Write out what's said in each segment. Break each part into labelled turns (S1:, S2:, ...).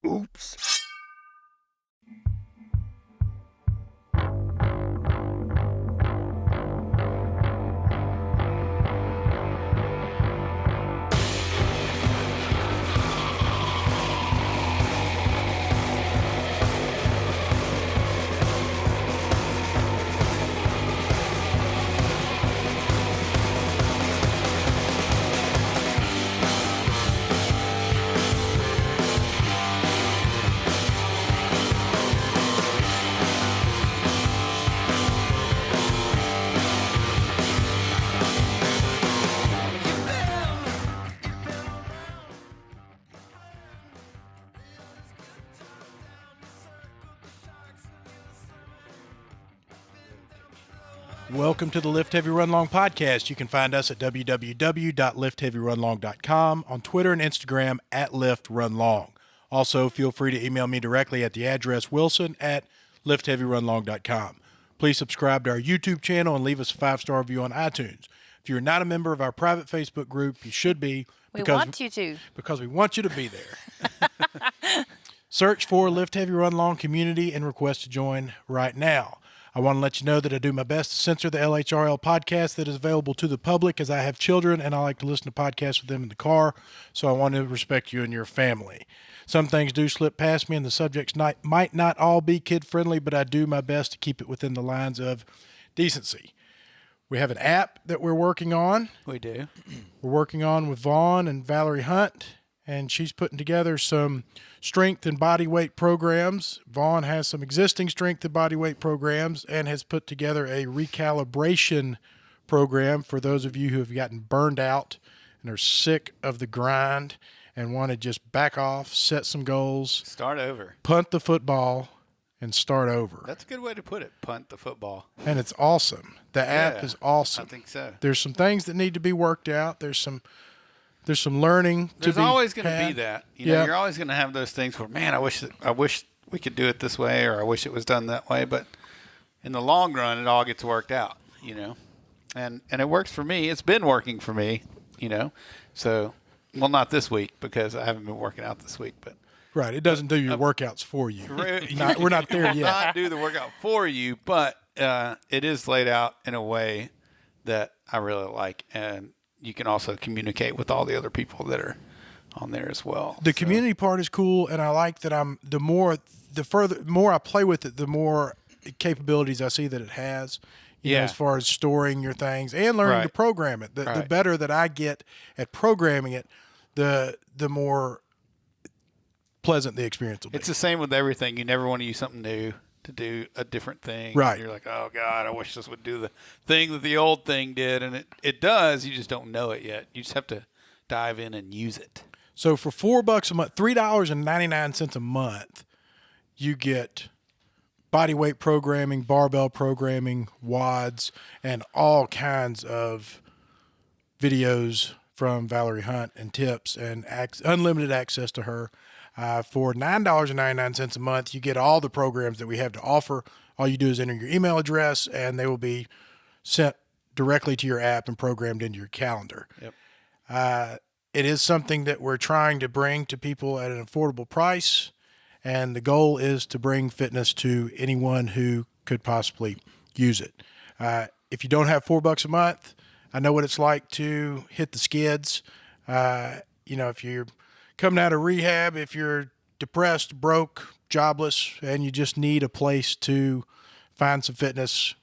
S1: Oops. Welcome to the Lift Heavy Run Long podcast. You can find us at www.liftheavyrunlong.com, on Twitter and Instagram at Lift Run Long. Also, feel free to email me directly at the address wilson@liftheavyrunlong.com. Please subscribe to our YouTube channel and leave us a 5-star review on iTunes. If you're not a member of our private Facebook group, you should be.
S2: We want you to.
S1: Because we want you to be there. Search for Lift Heavy Run Long Community and request to join right now. I want to let you know that I do my best to censor the LHRL podcast that is available to the public, as I have children and I like to listen to podcasts with them in the car, so I want to respect you and your family. Some things do slip past me and the subjects might not all be kid-friendly, but I do my best to keep it within the lines of decency. We have an app that we're working on.
S3: We do.
S1: We're working on with Vaughn and Valerie Hunt, and she's putting together some strength and body weight programs. Vaughn has some existing strength and body weight programs and has put together a recalibration program for those of you who have gotten burned out and are sick of the grind and want to just back off, set some goals,
S3: Start over.
S1: punt the football, and start over.
S3: That's a good way to put it. Punt the football.
S1: And it's awesome. The app is awesome.
S3: I think so.
S1: There's some things that need to be worked out. There's some learning to be
S3: There's always going to
S1: had.
S3: be that. You know, you're always going to have those things where, man, I wish we could do it this way, or I wish it was done that way. But in the long run, it all gets worked out, you know. And it works for me. It's been working for me, you know. So, well, not this week because I haven't been working out this week. But
S1: Right. It doesn't do your workouts for you. We're not there yet.
S3: Not do the workout for you, but it is laid out in a way that I really like, and you can also communicate with all the other people that are on there as well.
S1: The community part is cool, and I like that the more I play with it, the more capabilities I see that it has. You know, as far as storing your things and learning to program it. The better that I get at programming it, the more pleasant the experience will be.
S3: It's the same with everything. You never want to use something new to do a different thing.
S1: Right.
S3: You're like, oh, God, I wish this would do the thing that the old thing did. And it does. You just don't know it yet. You just have to dive in and use it.
S1: So for $4 a month, $3.99 a month, you get body weight programming, barbell programming, WODs, and all kinds of videos from Valerie Hunt and tips and unlimited access to her. For $9.99 a month, you get all the programs that we have to offer. All you do is enter your email address, and they will be sent directly to your app and programmed into your calendar.
S3: Yep.
S1: It is something that we're trying to bring to people at an affordable price, and the goal is to bring fitness to anyone who could possibly use it. If you don't have $4 a month, I know what it's like to hit the skids. If you're coming out of rehab, if you're depressed, broke, jobless, and you just need a place to find some fitness,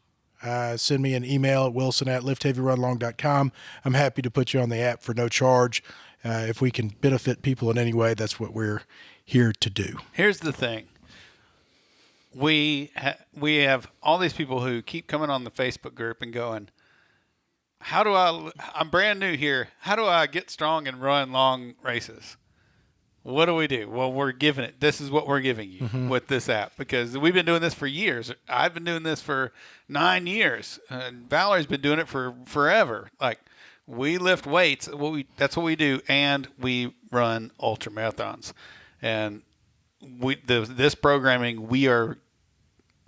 S1: send me an email at wilson@liftheavyrunlong.com. I'm happy to put you on the app for no charge. If we can benefit people in any way, that's what we're here to do.
S3: Here's the thing. We have all these people who keep coming on the Facebook group and going, I'm brand new here. How do I get strong and run long races? What do we do? Well, we're giving it. This is what we're giving you with this app, because we've been doing this for years. I've been doing this for 9 years. And Valerie's been doing it for forever. Like, we lift weights. That's what we do. And we run ultra marathons. And this programming we are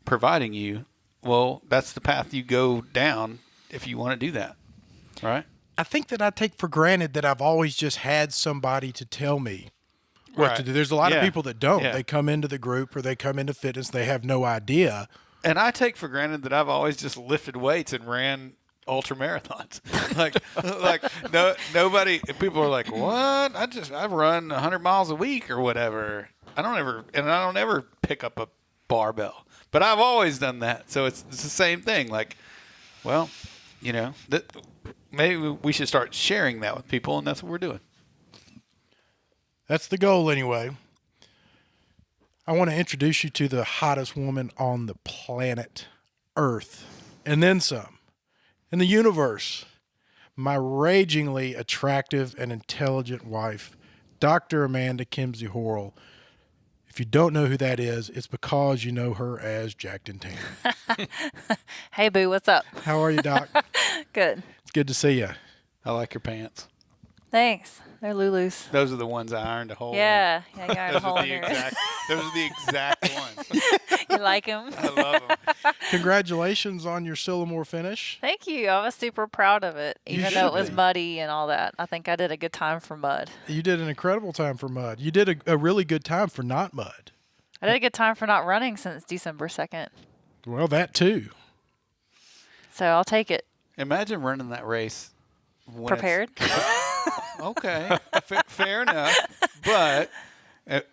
S3: providing you, well, that's the path you go down if you want to do that. Right?
S1: I think that I take for granted that I've always just had somebody to tell me what
S3: Right.
S1: to do. There's a lot of
S3: Yeah.
S1: people that don't.
S3: Yeah.
S1: They come into the group or they come into fitness. They have no idea.
S3: And I take for granted that I've always just lifted weights and ran ultra marathons. Nobody. People are like, "What? I run 100 miles a week or whatever." I don't ever pick up a barbell, but I've always done that. So it's the same thing. Like, well, maybe we should start sharing that with people, and that's what we're doing.
S1: That's the goal anyway. I want to introduce you to the hottest woman on the planet Earth, and then some, in the universe. My ragingly attractive and intelligent wife, Dr. Amanda Kimsey Horrell. If you don't know who that is, it's because you know her as Jacked and Tan.
S2: Hey, boo, what's up?
S1: How are you, Doc?
S2: Good.
S1: It's good to see you.
S3: I like your pants.
S2: Thanks. They're Lulu's.
S3: Those are the ones I ironed a hole in.
S2: Yeah, you got a
S3: Those
S2: hole
S3: are
S2: in
S3: the
S2: here.
S3: those are the exact ones.
S2: You like them?
S3: I love them.
S1: Congratulations on your Sillamore finish.
S2: Thank you. I was super proud of it,
S1: You
S2: even though it
S1: should
S2: was
S1: be.
S2: muddy and all that. I think I did a good time for mud.
S1: You did an incredible time for mud. You did a really good time for not mud.
S2: I did a good time for not running since December 2nd.
S1: Well, that too.
S2: So I'll take it.
S3: Imagine running that race. When
S2: Prepared?
S3: Okay, fair enough. But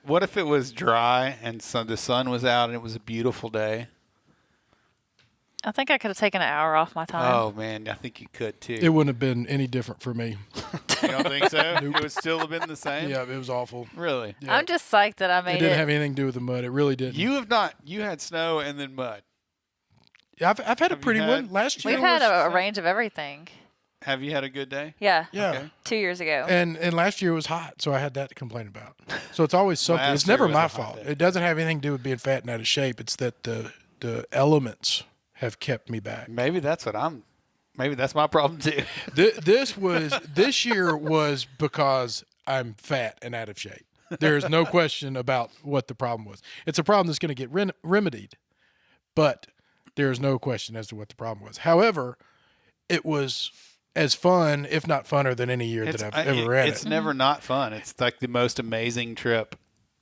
S3: what if it was dry and the sun was out and it was a beautiful day?
S2: I think I could have taken an hour off my time.
S3: Oh man, I think you could too.
S1: It wouldn't have been any different for me.
S3: You don't think so? It would still have been the same.
S1: Yeah, it was awful.
S3: Really?
S1: Yeah.
S2: I'm just psyched that I
S1: It
S2: made
S1: didn't
S2: it.
S1: have anything to do with the mud. It really didn't.
S3: You have not. You had snow and then mud.
S1: Yeah, I've had a
S3: Have you
S1: pretty
S3: had-
S1: one last year.
S2: We've had
S1: was-
S2: a range of everything.
S3: Have you had a good day?
S2: Yeah.
S1: yeah.
S3: Okay.
S2: 2 years ago.
S1: And last year was hot, so I had that to complain about. So it's always something.
S3: Last
S1: It's never
S3: year was
S1: my
S3: a hot
S1: fault.
S3: day.
S1: It doesn't have anything to do with being fat and out of shape. It's that the elements have kept me back.
S3: Maybe that's what I'm. Maybe that's my problem too.
S1: This year was because I'm fat and out of shape. There is no question about what the problem was. It's a problem that's going to get remedied, but there is no question as to what the problem was. However, it was as fun, if not funner, than any year that I've ever had.
S3: It's never not fun. It's like the most amazing trip.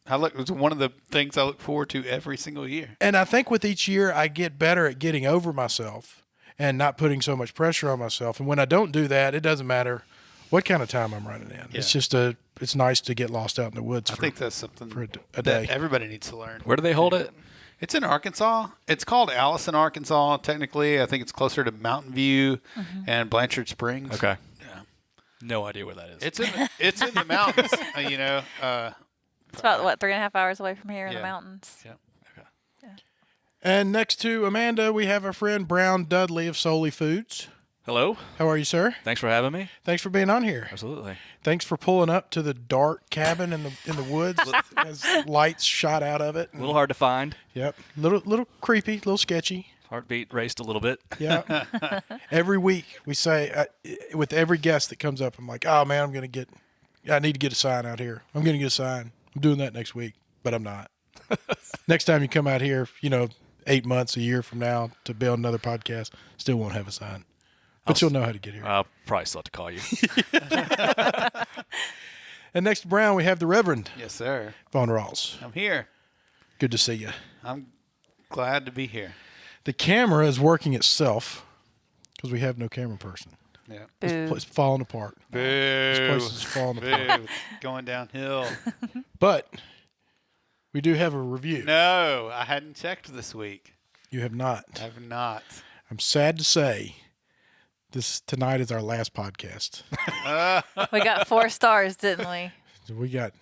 S3: It's one of the things I look forward to every single year.
S1: And I think with each year, I get better at getting over myself and not putting so much pressure on myself. And when I don't do that, it doesn't matter what kind of time I'm running in. It's just it's nice to get lost out in the woods
S3: I
S1: for,
S3: think that's something
S1: for a
S3: that
S1: day.
S3: everybody needs to learn.
S4: Where do they hold it?
S3: It's in Arkansas. It's called Allison, Arkansas. Technically, I think it's closer to Mountain View and Blanchard Springs.
S4: Okay.
S3: Yeah.
S4: No idea where that is.
S3: It's in the mountains.
S2: It's about, 3.5 hours away from here in
S3: Yeah.
S2: the mountains.
S3: Yeah.
S1: And next to Amanda, we have our friend Brown Dudley of Soli Foods.
S4: Hello.
S1: How are you, sir?
S4: Thanks for having me.
S1: Thanks for being on here.
S4: Absolutely.
S1: Thanks for pulling up to the dark cabin in the woods as lights shot out of it.
S4: A little hard to find.
S1: Yep. Little creepy, little sketchy.
S4: Heartbeat raced a little bit.
S1: Yeah. Every week we say, with every guest that comes up, I'm like, oh man, I need to get a sign out here. I'm going to get a sign. I'm doing that next week, but I'm not. Next time you come out here, 8 months, a year from now to build another podcast, still won't have a sign. But you'll know how to get here.
S4: I'll probably still have to call you.
S1: And next to Brown, we have the Reverend
S3: Yes, sir.
S1: Von Rawls.
S3: I'm here.
S1: Good to see you.
S3: I'm glad to be here.
S1: The camera is working itself because we have no camera person.
S3: Yeah.
S1: This
S2: Boo.
S1: place is falling apart.
S3: Boo.
S1: This place is falling apart.
S3: Boo. Going downhill.
S1: But we do have a review.
S3: No, I hadn't checked this week.
S1: You have not.
S3: I've not.
S1: I'm sad to say tonight is our last podcast.
S2: We got 4 stars, didn't we?
S1: We got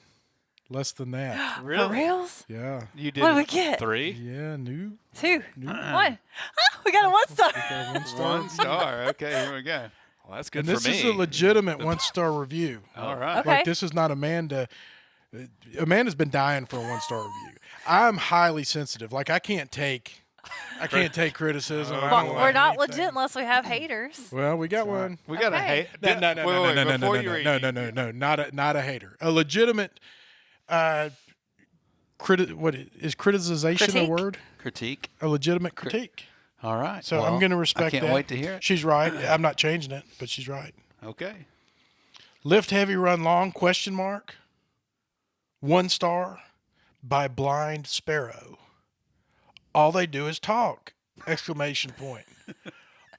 S1: less than that.
S3: Really?
S2: For reals?
S1: Yeah.
S3: You did.
S2: What did we get?
S4: 3.
S1: Yeah, new.
S2: 2. 1. Oh, we got a 1 star.
S1: Got 1 star.
S3: 1 star. Okay, here we go.
S4: Well, that's good
S1: And
S4: for
S1: this
S4: me.
S1: is a legitimate 1-star review.
S3: All right.
S2: Okay.
S1: Like, this is not Amanda. Amanda's been dying for a 1-star review. I'm highly sensitive. Like, I can't take criticism. I
S2: Well,
S1: don't
S2: we're
S1: like
S2: not
S1: anything.
S2: legit unless we have haters.
S1: Well, we got one.
S3: We got a
S2: Okay.
S3: hate.
S1: No,
S3: Before you read.
S1: no, not a hater. A legitimate, what is criticization
S2: Critique?
S1: a word?
S3: Critique.
S1: A legitimate critique.
S3: All right.
S1: So
S3: Well,
S1: I'm going to respect
S3: I
S1: that.
S3: can't wait to hear it.
S1: She's right. I'm not changing it, but she's right.
S3: Okay.
S1: Lift heavy, run long? Question mark. 1 star by Blind Sparrow. All they do is talk! Exclamation point.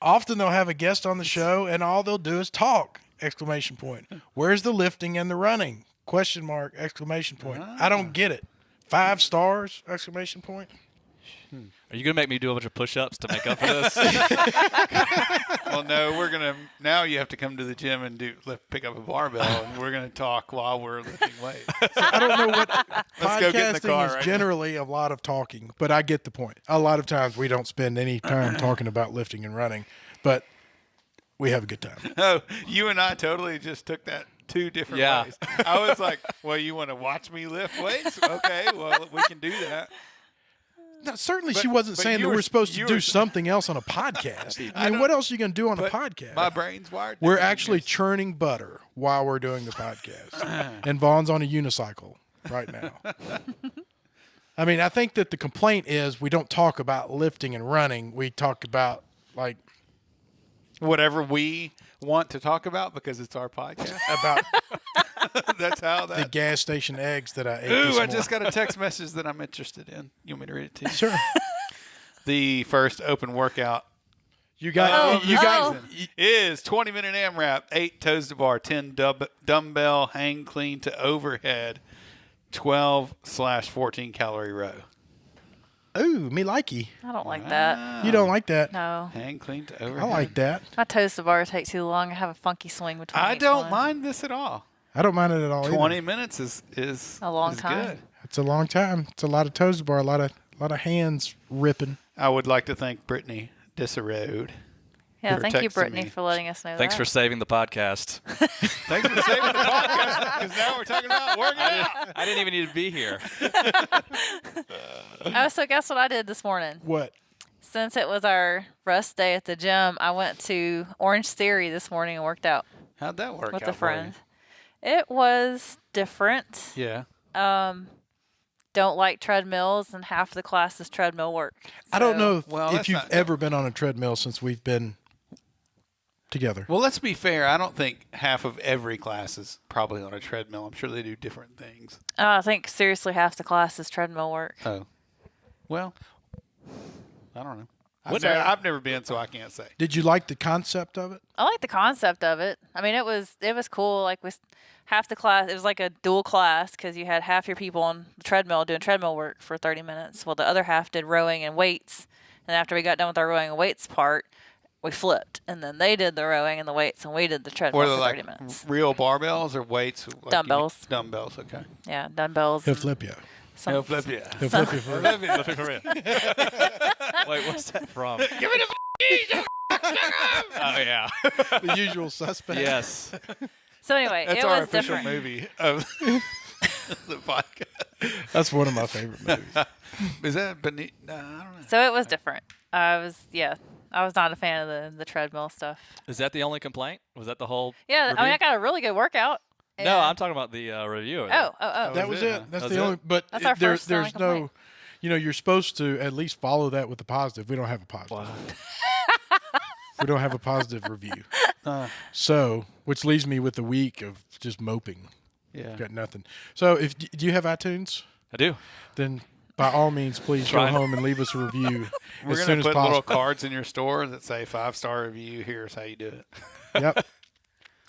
S1: Often they'll have a guest on the show and all they'll do is talk! Exclamation point. Where's the lifting and the running? Question mark! Exclamation point. I don't get it. 5 stars! Exclamation point.
S4: Are you gonna make me do a bunch of push-ups to make up for this?
S3: Well, no, we're gonna. Now you have to come to the gym and pick up a barbell, and we're gonna talk while we're lifting weights.
S1: I don't know what
S3: Let's go get in the
S1: podcasting
S3: car
S1: is
S3: right
S1: generally a lot of talking, but I get the point. A lot of times we don't spend any time talking about lifting and running, but we have a good time.
S3: No, you and I totally just took that 2 different
S4: Yeah.
S3: ways. I was like, "Well, you want to watch me lift weights? Okay, well, we can do that."
S1: No, certainly
S3: But-
S1: she wasn't
S3: but
S1: saying
S3: you
S1: that
S3: were-
S1: we're supposed to
S3: you
S1: do
S3: were-
S1: something else on a podcast. I mean,
S3: don't-
S1: what else are you going to do on a
S3: But
S1: podcast?
S3: my brain's wired.
S1: We're
S3: different
S1: actually
S3: than
S1: churning butter while we're doing the podcast. And Vaughn's on a unicycle right now. I mean, I think that the complaint is we don't talk about lifting and running. We talk about, like,
S3: yours. Whatever we want to talk about because it's our podcast.
S1: about
S3: That's how
S1: the
S3: that.
S1: gas station eggs that I ate this
S3: Ooh, I
S1: morning.
S3: just got a text message that I'm interested in. You want me to read it to you?
S1: Sure.
S3: The first open workout
S1: You got
S3: of
S1: you
S3: the
S1: got
S3: season is 20-minute AMRAP, 8 toes to bar, 10 dumbbell hang clean to overhead, 12/14 calorie row.
S1: Ooh, me likey.
S2: I don't like that.
S1: You don't like that.
S2: No.
S3: Hang clean to overhead.
S1: I like that.
S2: My toes to bar take too long. I have a funky swing between
S3: I
S2: each
S3: don't
S2: one.
S3: mind this at all.
S1: I don't mind it at all.
S3: 20
S1: either.
S3: minutes is
S2: A long
S3: is
S2: time.
S3: Good.
S1: It's a long time. It's a lot of toes to bar. A lot of hands ripping.
S3: I would like to thank Brittany Disarode.
S2: Yeah,
S3: for
S2: thank you,
S3: texting
S2: Brittany,
S3: me.
S2: for letting us know
S4: Thanks
S2: that.
S4: for saving the podcast.
S3: Thanks for saving the podcast because now we're talking about working out.
S4: I didn't even need to be here.
S2: Oh, so guess what I did this morning?
S1: What?
S2: Since it was our rest day at the gym, I went to Orange Theory this morning and worked out
S3: How'd that work
S2: with
S3: out
S2: a friend. It was different.
S3: for you?
S2: Don't like treadmills, and half the class is treadmill work.
S1: I don't
S2: So-
S1: know
S3: Well,
S1: if
S3: that's
S1: you've
S3: not-
S1: ever been on a treadmill since we've been together.
S3: Well, let's be fair. I don't think half of every class is probably on a treadmill. I'm sure they do different things.
S2: I think seriously half the class is treadmill work.
S3: Oh. Well, I don't know.
S2: What-
S3: I've never been, so I can't say.
S1: Did you like the concept of it?
S2: I like the concept of it. I mean, it was cool. Like half the class, it was like a dual class because you had half your people on the treadmill doing treadmill work for 30 minutes. Well, the other half did rowing and weights. And after we got done with our rowing and weights part, we flipped, and then they did the rowing and the weights, and we did the treadmill
S3: Were they
S2: for 30
S3: like
S2: minutes.
S3: real barbells or weights? Like
S2: Dumbbells.
S3: Dumbbells, okay.
S2: Yeah, dumbbells.
S1: He'll
S2: and
S1: flip you.
S2: some-
S3: He'll flip you.
S1: He'll flip you for
S4: Wait, what's that from? Give me the Oh yeah.
S1: the usual suspect.
S4: Yes.
S2: So anyway,
S3: That's
S2: it
S3: our
S2: was
S3: official
S2: different.
S3: movie of the podcast.
S1: That's one of my favorite movies.
S3: Is that beneath? No, I don't know.
S2: So it was different. I was not a fan of the treadmill stuff.
S4: Is that the only complaint? Was that the whole?
S2: Yeah, I mean,
S4: review?
S2: I got a really good workout.
S4: No,
S2: and-
S4: I'm talking about the review. Of it.
S2: Oh.
S1: That was
S3: it,
S1: it.
S3: huh?
S1: That's
S4: That's
S1: the
S4: it?
S1: only. But
S2: That's our first
S1: there's
S2: and only
S1: no. You know, you're supposed to at least follow that with a positive. We don't have a positive. We don't have a positive review. So, which leaves me with a week of just moping.
S3: Yeah.
S1: Got nothing. So, if do you have iTunes?
S4: I do.
S1: Then by all means, please go
S4: Trying.
S1: home and leave us a review
S3: We're
S1: as
S3: going
S1: soon
S3: to
S1: as
S3: put
S1: possible.
S3: little cards in your store that say 5-star review. Here's how you do it.
S1: Yep.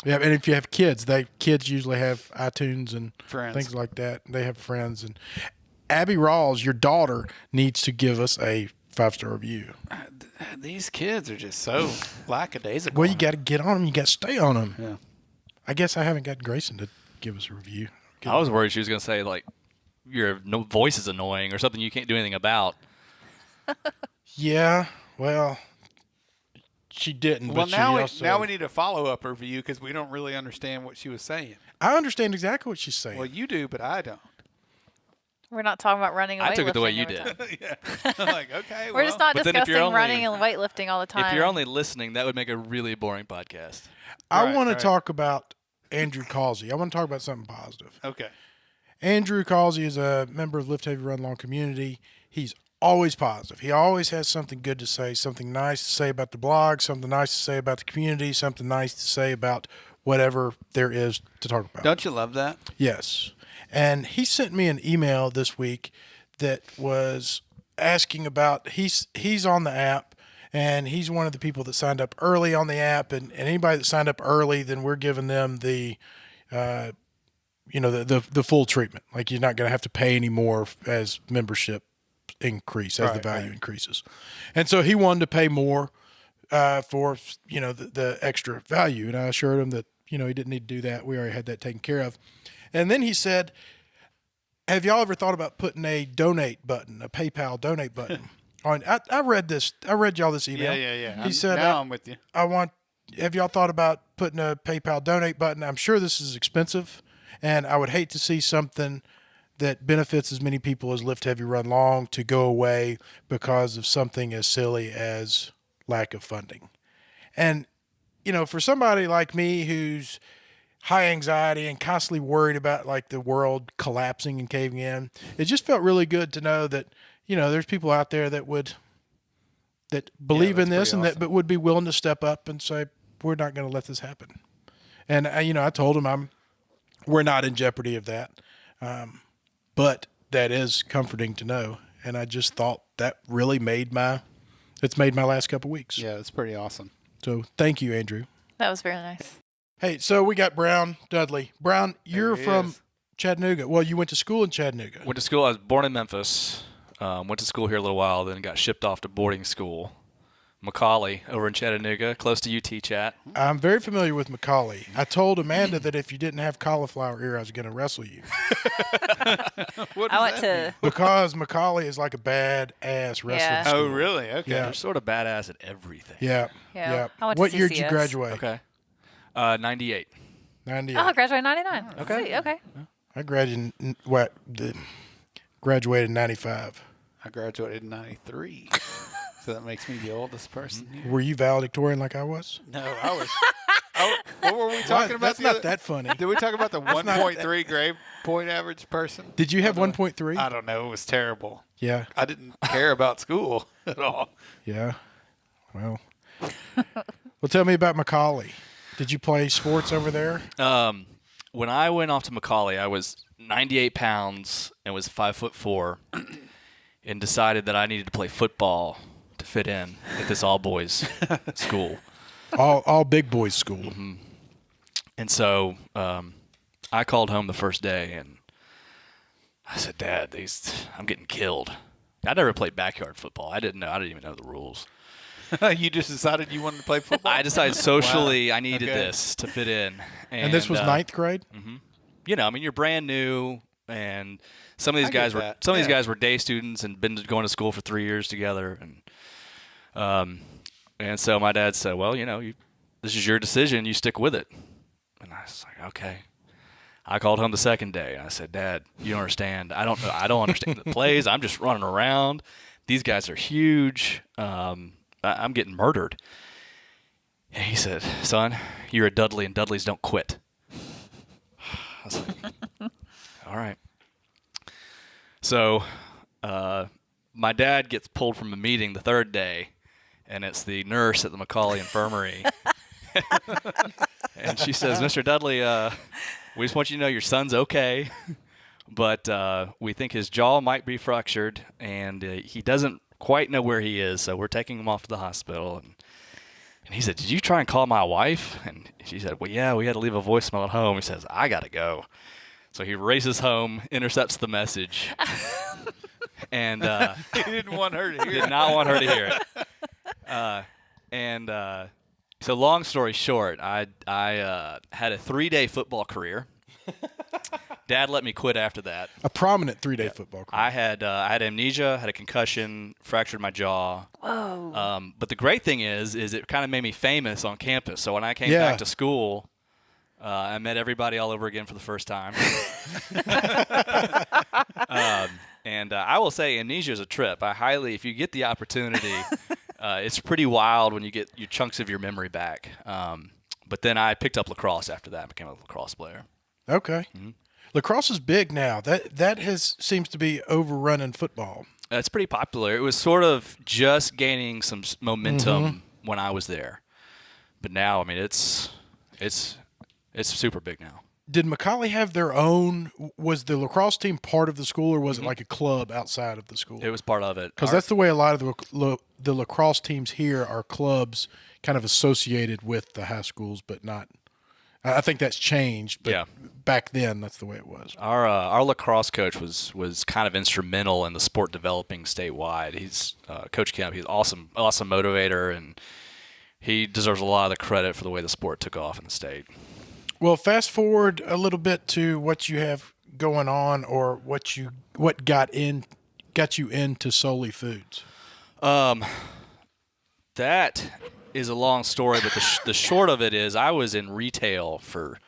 S1: Yeah, and if you have kids, kids usually have iTunes and
S3: Friends.
S1: things like that. They have friends. And Abby Rawls, your daughter, needs to give us a 5-star review.
S3: These kids are just so lackadaisical.
S1: Well, you got to get on them. You got to stay on them.
S3: Yeah.
S1: I guess I haven't got Grayson to give us a review.
S4: I was worried she was going to say like your voice is annoying or something you can't do anything about.
S1: Yeah, well, she didn't.
S3: Well,
S1: but
S3: now
S1: she
S3: we
S1: also,
S3: need a follow-up review because we don't really understand what she was saying.
S1: I understand exactly what she's saying.
S3: Well, you do, but I don't.
S2: We're not talking about running and
S4: I took it the way
S2: weightlifting
S4: you
S2: every
S4: did.
S2: time.
S3: Yeah. I'm like, okay,
S2: We're just not
S4: But then if
S2: discussing
S4: you're only-
S2: running and weightlifting all the time.
S4: If you're only listening, that would make a really boring podcast.
S1: I
S3: Right,
S1: want to
S3: right.
S1: talk about Andrew Causey. I want to talk about something positive.
S3: Okay.
S1: Andrew Causey is a member of Lift Heavy Run Long community. He's always positive. He always has something good to say, something nice to say about the blog, something nice to say about the community, something nice to say about whatever there is to talk about.
S3: Don't you love that?
S1: Yes. And he sent me an email this week that was asking about, he's on the app, and he's one of the people that signed up early on the app, and anybody that signed up early, then we're giving them the the full treatment. Like, you're not going to have to pay any more as membership increase, as the value increases. And so he wanted to pay more for the extra value, and I assured him that he didn't need to do that. We already had that taken care of. And then he said, have y'all ever thought about putting a donate button, a PayPal donate button on? I read y'all this email.
S3: Yeah.
S1: He said,
S3: now I'm with you.
S1: Have y'all thought about putting a PayPal donate button? I'm sure this is expensive, and I would hate to see something that benefits as many people as Lift Heavy Run Long to go away because of something as silly as lack of funding. And, for somebody like me who's high anxiety and constantly worried about like the world collapsing and caving in, it just felt really good to know that, there's people out there that believe in this and
S3: awesome.
S1: that would be willing to step up and say, we're not going to let this happen. And I told him we're not in jeopardy of that. But that is comforting to know. And I just thought that really made my last couple weeks.
S3: Yeah, that's pretty awesome.
S1: So thank you, Andrew.
S2: That was very nice.
S1: Hey, so we got Brown Dudley. Brown, you're
S3: he
S1: from
S3: is.
S1: Chattanooga. Well, you went to school in Chattanooga.
S4: Went to school. I was born in Memphis. Went to school here a little while, then got shipped off to boarding school. Macaulay over in Chattanooga, close to UT Chat.
S1: I'm very familiar with Macaulay. I told Amanda that if you didn't have cauliflower ear, I was going to wrestle you.
S2: I went to.
S1: Because Macaulay is like a bad-ass wrestling
S2: Yeah.
S1: school.
S3: Oh, really? Okay.
S1: Yeah.
S4: They're sort of badass at everything.
S1: Yeah.
S2: Yeah. I went to
S1: What year did you
S2: CCS.
S1: graduate?
S4: Okay. 98.
S1: 98.
S2: Oh, I graduated in 99.
S4: Okay.
S2: Sweet, okay.
S1: I graduated in 95.
S3: I graduated in 93. So that makes me the oldest person here.
S1: Were you valedictorian like I was?
S3: No, I was. What were we talking about?
S1: That's not that funny.
S3: Did we talk about the 1.3 grade point average person?
S1: Did you have 1.3?
S3: I don't know. It was terrible.
S1: Yeah.
S3: I didn't care about school at all.
S1: Yeah. Well, tell me about Macaulay. Did you play sports over there?
S4: When I went off to Macaulay, I was 98 pounds and was 5'4", and decided that I needed to play football to fit in at this all-boys school.
S1: All big boys school.
S4: Mm-hmm. And so I called home the first day, and I said, Dad, I'm getting killed. I never played backyard football. I didn't even know the rules.
S3: You just decided you wanted to play football?
S4: I decided socially I needed
S3: Okay.
S4: this to fit in.
S1: And this was ninth grade?
S4: Mm-hmm. You're brand new, and some of these
S3: I get
S4: guys were
S3: that.
S4: these guys were day students and been going to school for 3 years together, and so my dad said, well, this is your decision, you stick with it. And I was like, okay. I called home the second day, and I said, Dad, you don't understand. I don't understand the plays. I'm just running around. These guys are huge. I'm getting murdered. And he said, son, you're a Dudley, and Dudleys don't quit. I was like, all right. So my dad gets pulled from a meeting the third day, and it's the nurse at the Macaulay Infirmary. And she says, Mr. Dudley, we just want you to know your son's okay, but we think his jaw might be fractured, and he doesn't quite know where he is, so we're taking him off to the hospital. And he said, did you try and call my wife? And she said, well, yeah, we had to leave a voicemail at home. He says, I got to go. So he races home, intercepts the message, and
S3: He didn't want her to hear
S4: did
S3: it.
S4: not want her to hear it. So long story short, I had a 3-day football career. Dad let me quit after that.
S1: A prominent 3-day football career.
S4: I had amnesia, had a concussion, fractured my jaw.
S2: Whoa.
S4: But the great thing is it kind of made me famous on campus. So when I came back to school, I met everybody all over again for the first time. And I will say amnesia is a trip. If you get the opportunity, it's pretty wild when you get your chunks of your memory back. But then I picked up lacrosse after that and became a lacrosse player.
S1: Okay. Mm-hmm. Lacrosse is big now. That seems to be overrunning football.
S4: It's pretty popular. It was sort of just gaining some momentum when I was there. But now, I mean, it's super big now.
S1: Did Macaulay have their own? Was the lacrosse team part of the school, or was it like a club outside of the school?
S4: It was part of it.
S1: Because that's the way a lot of the lacrosse teams here are clubs kind of associated with the high schools, but not. I think that's changed, but back then that's the way it was.
S4: Our lacrosse coach was kind of instrumental in the sport developing statewide. He's Coach Kemp. He's awesome motivator, and he deserves a lot of the credit for the way the sport took off in the state.
S1: Well, fast forward a little bit to what you have going on, or what got you into Soli Foods.
S4: That is a long story, but the short of it is I was in retail for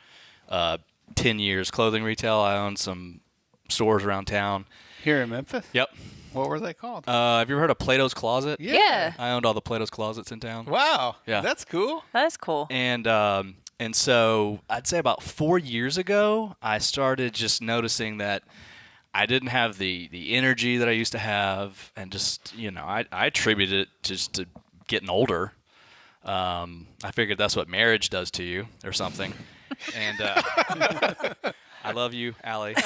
S4: 10 years, clothing retail. I owned some stores around town.
S3: Here in Memphis?
S4: Yep.
S3: What were they called?
S4: Have you ever heard of Plato's Closet?
S2: Yeah.
S4: I owned all the Plato's Closets in town.
S3: Wow.
S4: Yeah.
S3: That's cool.
S2: That's cool.
S4: And so I'd say about 4 years ago, I started just noticing that I didn't have the energy that I used to have, and just, I attributed it just to getting older. I figured that's what marriage does to you or something. And I love you, Allie.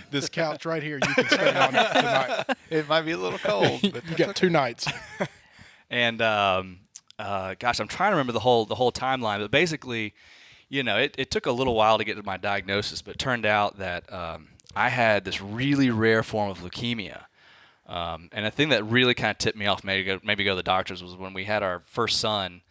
S1: This couch right here, you can stay on it tonight.
S3: It might be a little cold, but
S1: You got 2 nights.
S4: And gosh, I'm trying to remember the whole timeline, but basically, it took a little while to get to my diagnosis, but it turned out that I had this really rare form of leukemia. And a thing that really kind of tipped me off, maybe go to the doctors, was when we had our first son.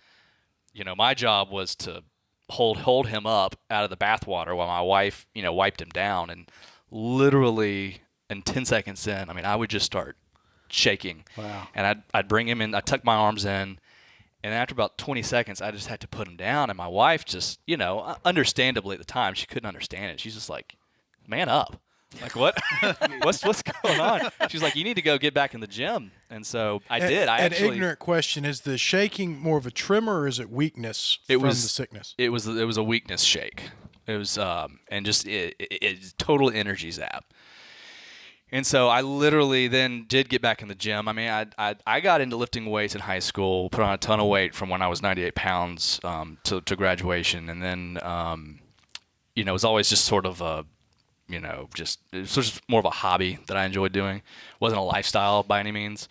S4: My job was to hold him up out of the bathwater while my wife, wiped him down, and literally in 10 seconds in, I would just start shaking.
S3: Wow.
S4: And I'd bring him in, I'd tuck my arms in, and after about 20 seconds, I just had to put him down. And my wife just, understandably at the time, she couldn't understand it. She's just like, man up. Like, what? what's going on? She's like, you need to go get back in the gym. And so I did.
S1: An ignorant question: is the shaking more of a tremor, or is it weakness from the sickness?
S4: It was a weakness shake. It was and just it total energy zap. And so I literally then did get back in the gym. I got into lifting weights in high school, put on a ton of weight from when I was 98 pounds to graduation, and then it was always just sort of a it was just more of a hobby that I enjoyed doing. It wasn't a lifestyle by any means,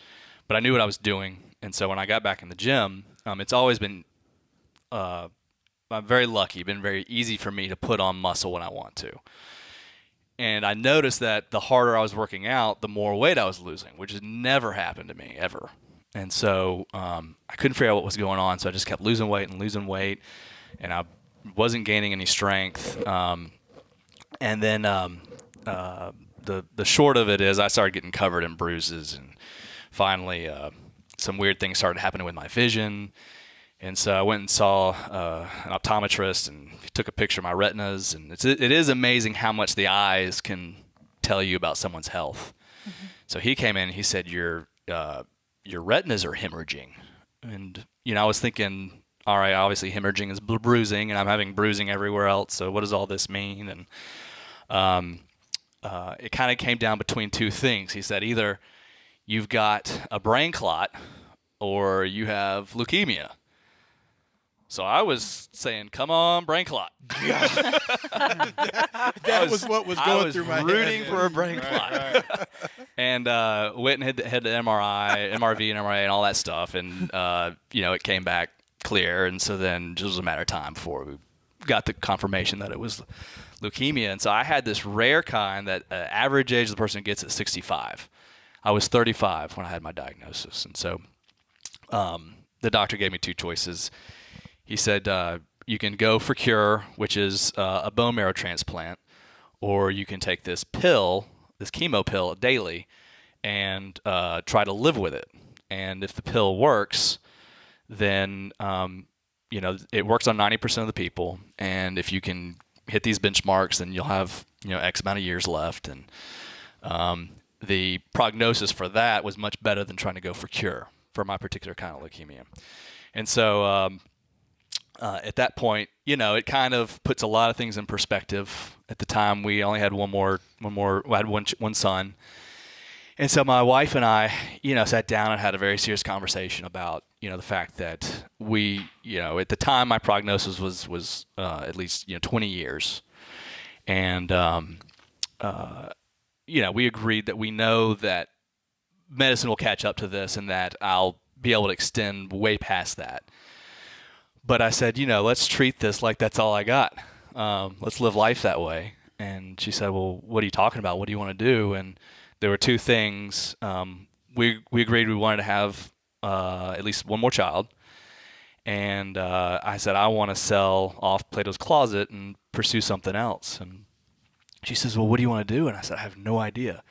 S4: but I knew what I was doing. And so when I got back in the gym, it's always been, I'm very lucky, been very easy for me to put on muscle when I want to. And I noticed that the harder I was working out, the more weight I was losing, which has never happened to me ever. And so I couldn't figure out what was going on, so I just kept losing weight, and I wasn't gaining any strength. And then the short of it is I started getting covered in bruises, and finally some weird things started happening with my vision. And so I went and saw an optometrist, and he took a picture of my retinas. And it is amazing how much the eyes can tell you about someone's health. Mm-hmm. So he came in and he said, your retinas are hemorrhaging. And, I was thinking, all right, obviously hemorrhaging is bruising, and I'm having bruising everywhere else. So what does all this mean? And it kind of came down between two things. He said, either you've got a brain clot or you have leukemia. So I was saying, come on, brain clot.
S1: That was what was going through my head.
S4: I was rooting for a brain clot. Right. And went and had the MRI, MRV and MRA and all that stuff. And, it came back clear. And so then it just was a matter of time before we got the confirmation that it was leukemia. And so I had this rare kind that average age of the person gets at 65. I was 35 when I had my diagnosis. And so the doctor gave me two choices. He said, you can go for cure, which is a bone marrow transplant, or you can take this pill, this chemo pill daily, and try to live with it. And if the pill works, then, it works on 90% of the people. And if you can hit these benchmarks, then you'll have, X amount of years left. And the prognosis for that was much better than trying to go for cure for my particular kind of leukemia. And so at that point, it kind of puts a lot of things in perspective. At the time, we only had one son. And so my wife and I, sat down and had a very serious conversation about, the fact that we, at the time my prognosis was at least, 20 years. And, we agreed that we know that medicine will catch up to this and that I'll be able to extend way past that. But I said, let's treat this like that's all I got. Let's live life that way. And she said, well, what are you talking about? What do you want to do? And there were two things. We agreed we wanted to have at least one more child. And I said, I want to sell off Plato's Closet and pursue something else. And she says, well, what do you want to do? And I said, I have no idea.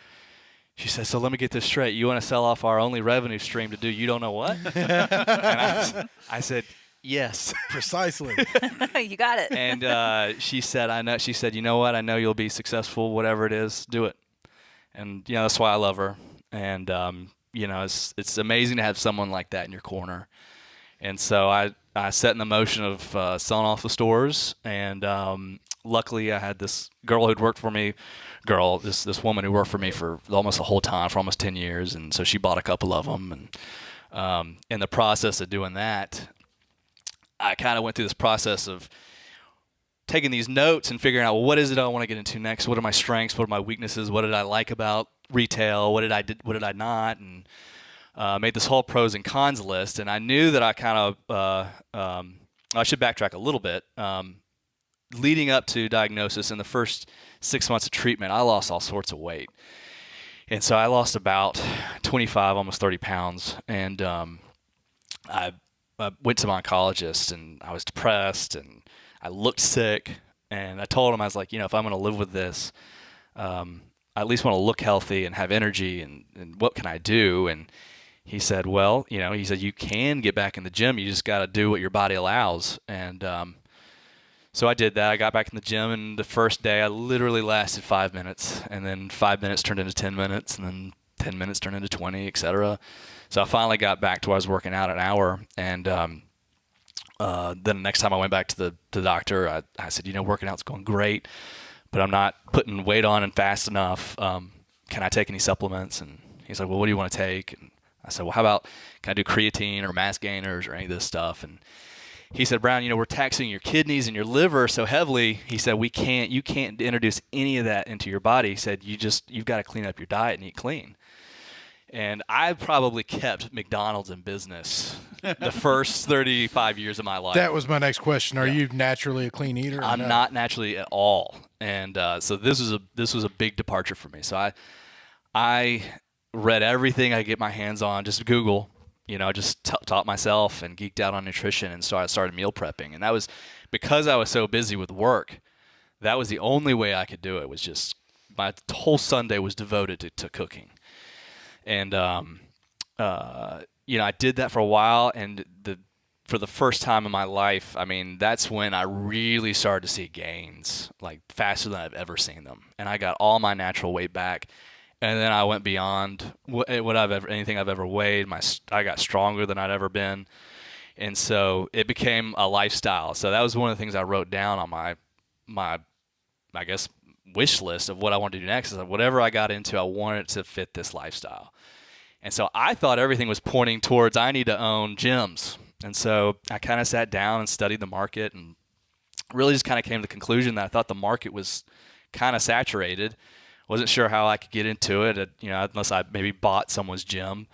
S4: She said, so let me get this straight. You want to sell off our only revenue stream to do you don't know what? And I said, yes.
S1: Precisely.
S2: You got it.
S4: And she said, I know. She said, you know what? I know you'll be successful, whatever it is, do it. And, that's why I love her. And, it's amazing to have someone like that in your corner. And so I set in the motion of selling off the stores. And luckily I had this girl who'd worked for me, this woman who worked for me for almost the whole time, for almost 10 years. And so she bought a couple of them. And in the process of doing that, I kind of went through this process of taking these notes and figuring out, well, what is it I want to get into next? What are my strengths? What are my weaknesses? What did I like about retail? What did I not? And made this whole pros and cons list. And I knew that I kind of, I should backtrack a little bit. Leading up to diagnosis, in the first 6 months of treatment, I lost all sorts of weight. And so I lost about 25, almost 30 pounds. And I went to my oncologist, and I was depressed, and I looked sick. And I told him, I was like, if I'm going to live with this, I at least want to look healthy and have energy, and what can I do? And he said, well, he said, you can get back in the gym. You just got to do what your body allows. And so I did that. I got back in the gym, and the first day I literally lasted 5 minutes, and then 5 minutes turned into 10 minutes, and then 10 minutes turned into 20, etc. So I finally got back to where I was working out an hour. And then the next time I went back to the doctor, I said, working out's going great, but I'm not putting weight on and fast enough. Can I take any supplements? And he's like, well, what do you want to take? And I said, well, how about, can I do creatine or mass gainers or any of this stuff? And he said, Brown, we're taxing your kidneys and your liver so heavily. He said, you can't introduce any of that into your body. He said, you've got to clean up your diet and eat clean. And I probably kept McDonald's in business the first 35 years of my life.
S1: That was my next question. Are you naturally a clean eater?
S4: I'm not naturally at all. And so this was a big departure for me. So I read everything I could get my hands on, just Google. Just taught myself and geeked out on nutrition, and so I started meal prepping. And that was because I was so busy with work. That was the only way I could do it. Was just my whole Sunday was devoted to cooking. And I did that for a while, and for the first time in my life, that's when I really started to see gains, like faster than I've ever seen them. And I got all my natural weight back. And then I went beyond anything I've ever weighed. I got stronger than I'd ever been, and so it became a lifestyle. So that was one of the things I wrote down on my I guess wish list of what I wanted to do next. Is like whatever I got into, I wanted to fit this lifestyle. And so I thought everything was pointing towards I need to own gyms. And so I kind of sat down and studied the market, and really just kind of came to the conclusion that I thought the market was kind of saturated. Wasn't sure how I could get into it, unless I maybe bought someone's gym.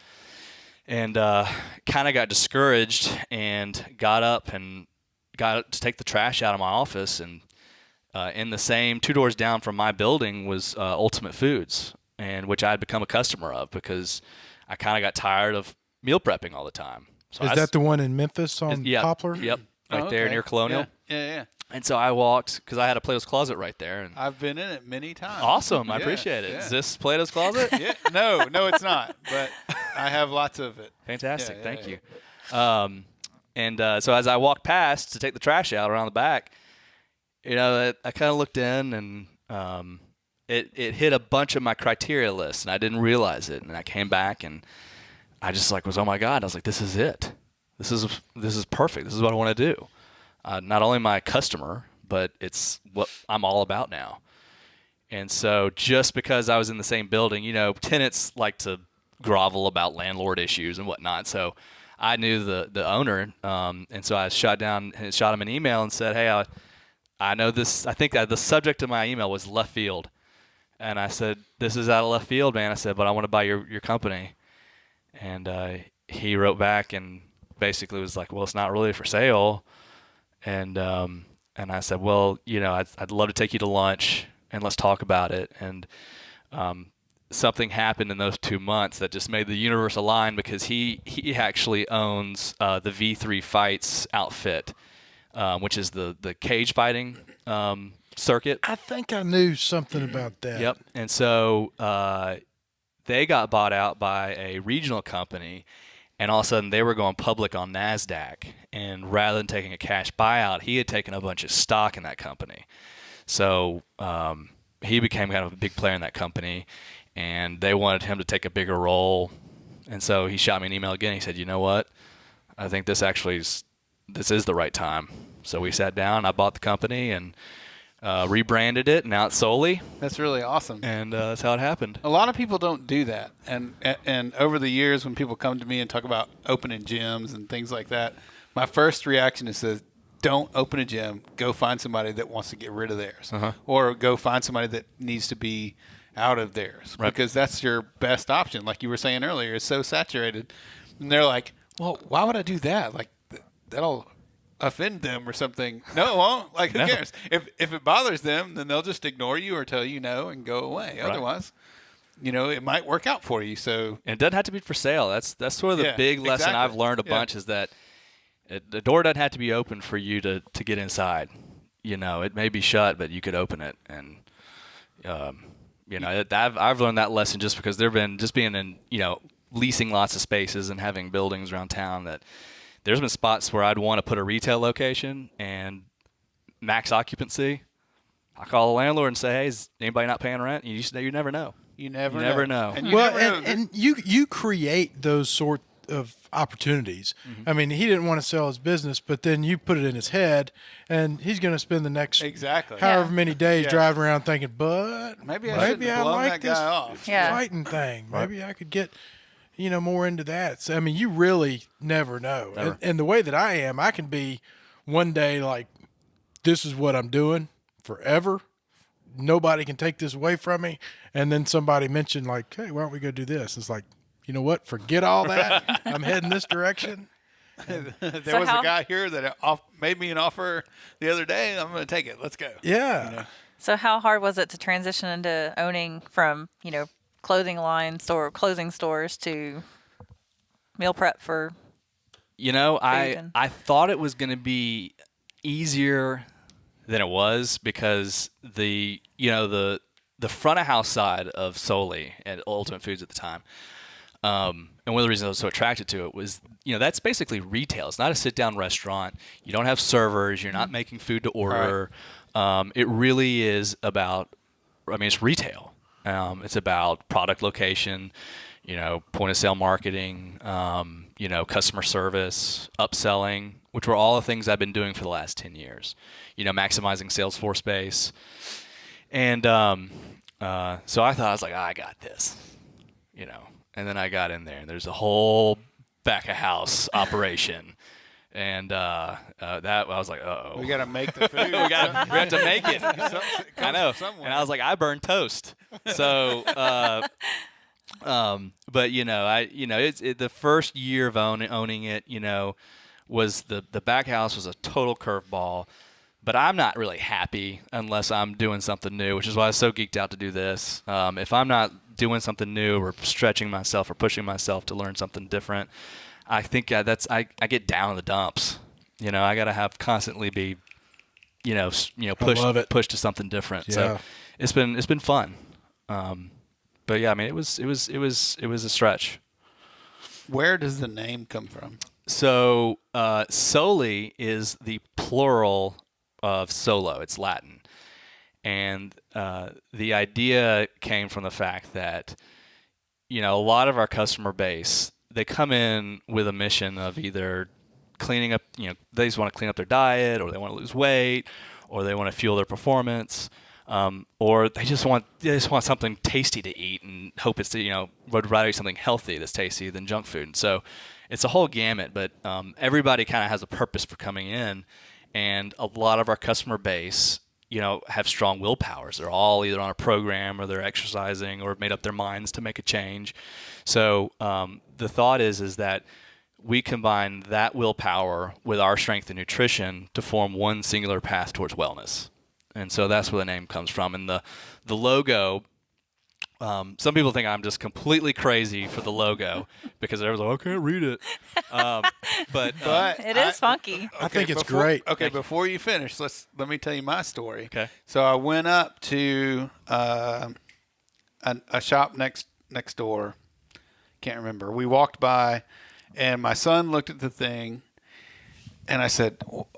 S4: And kind of got discouraged and got up to take the trash out of my office. And in the same 2 doors down from my building was Ultimate Foods, and which I had become a customer of because I kind of got tired of meal prepping all the time. So
S1: Is that the one in Memphis on Poplar?
S4: Yep, right there near Colonial.
S3: Yeah.
S4: And so I walked, because I had a Plato's Closet right there. And
S3: I've been in it many times.
S4: Awesome. I appreciate it. Yeah. Is this Plato's Closet?
S3: Yeah. No, it's not. But I have lots of it.
S4: Fantastic. Thank you. So as I walked past to take the trash out around the back, I kind of looked in, and it hit a bunch of my criteria lists, and I didn't realize it. And I came back, and I just was, oh my God. I was like, this is it. This is perfect. This is what I want to do. Not only my customer, but it's what I'm all about now. And so just because I was in the same building, tenants like to grovel about landlord issues and whatnot. So I knew the owner, and so I shot him an email and said, hey, I know this. I think the subject of my email was left field. And I said, this is out of left field, man. I said, but I want to buy your company. And he wrote back and basically was like, well, it's not really for sale. And I said, well, I'd love to take you to lunch and let's talk about it. And something happened in those 2 months that just made the universe align, because he actually owns the V3 Fights outfit, which is the cage fighting circuit.
S1: I think I knew something about that.
S4: Yep. And so they got bought out by a regional company, and all of a sudden they were going public on NASDAQ. And rather than taking a cash buyout, he had taken a bunch of stock in that company. So he became kind of a big player in that company, and they wanted him to take a bigger role. And so he shot me an email again. He said, you know what? I think this is the right time. So we sat down, I bought the company, and rebranded it. Now it's Soli.
S3: That's really awesome.
S4: And that's how it happened.
S3: A lot of people don't do that. And over the years, when people come to me and talk about opening gyms and things like that, my first reaction is to don't open a gym. Go find somebody that wants to get rid of theirs. Or go find somebody that needs to be out of theirs.
S4: Right.
S3: Because that's your best option. Like you were saying earlier, it's so saturated. And they're like, well, why would I do that? Like, that'll offend them or something. No, it won't. Like, who cares? If it bothers them, then they'll just ignore you or tell you no and go away.
S4: Right.
S3: Otherwise, it might work out for you. So,
S4: and it doesn't have to be for sale. That's sort of the big lesson I've learned a bunch, is that the door doesn't have to be open for you to get inside. It may be shut, but you could open it. And I've learned that lesson just because being in leasing lots of spaces and having buildings around town, that there's been spots where I'd want to put a retail location and max occupancy. I call the landlord and say, hey, is anybody not paying rent? And you never know.
S3: You never know.
S1: And you create those sort of opportunities. I mean, he didn't want to sell his business, but then you put it in his head, and he's going to spend the next however many days driving around thinking, but
S3: maybe I like this
S1: fighting thing. Maybe I could get more into that. So, I mean, you really never know. And the way that I am, I can be one day like, this is what I'm doing forever. Nobody can take this away from me. And then somebody mentioned like, hey, why don't we go do this? It's like, you know what? Forget all that. I'm heading this direction.
S3: There was a guy here that made me an offer the other day. I'm going to take it. Let's go.
S1: Yeah.
S2: So how hard was it to transition into owning from, clothing lines or clothing stores to meal prep for
S4: I thought it was going to be easier than it was, because the front of house side of Soli at Ultimate Foods at the time, and one of the reasons I was so attracted to it was, that's basically retail. It's not a sit-down restaurant. You don't have servers. You're not making food to order. Right. It really is about, it's retail. It's about product location, point of sale marketing, customer service, upselling, which were all the things I've been doing for the last 10 years, maximizing sales force base. And so I was like, I got this, and then I got in there, and there's a whole back of house operation. And that I was like, uh-oh.
S3: We got to make the food.
S4: we have to make it. I know. And I was like, I burn toast. So, but it's the first year of owning it, was the back house was a total curveball. But I'm not really happy unless I'm doing something new, which is why I was so geeked out to do this. If I'm not doing something new or stretching myself or pushing myself to learn something different, I think I get down in the dumps. I got to constantly be, pushed to something different.
S1: Yeah.
S4: So it's been fun. But yeah, it was a stretch.
S3: Where does the name come from?
S4: So Soli is the plural of solo. It's Latin, and the idea came from the fact that a lot of our customer base, they come in with a mission of either cleaning up, they just want to clean up their diet, or they want to lose weight, or they want to fuel their performance. or they just want something tasty to eat and hope it's would rather eat something healthy that's tasty than junk food. So it's a whole gamut, but everybody kind of has a purpose for coming in, and a lot of our customer base, have strong willpowers. They're all either on a program or they're exercising or have made up their minds to make a change. So the thought is that we combine that willpower with our strength and nutrition to form one singular path towards wellness. And so that's where the name comes from. And the logo, some people think I'm just completely crazy for the logo because everyone's like, I can't read it. But
S2: it is funky.
S1: I think it's great.
S3: Okay, before you finish, let me tell you my story.
S4: Okay.
S3: So I went up to a shop next door. Can't remember. We walked by, and my son looked at the thing, and I said, well,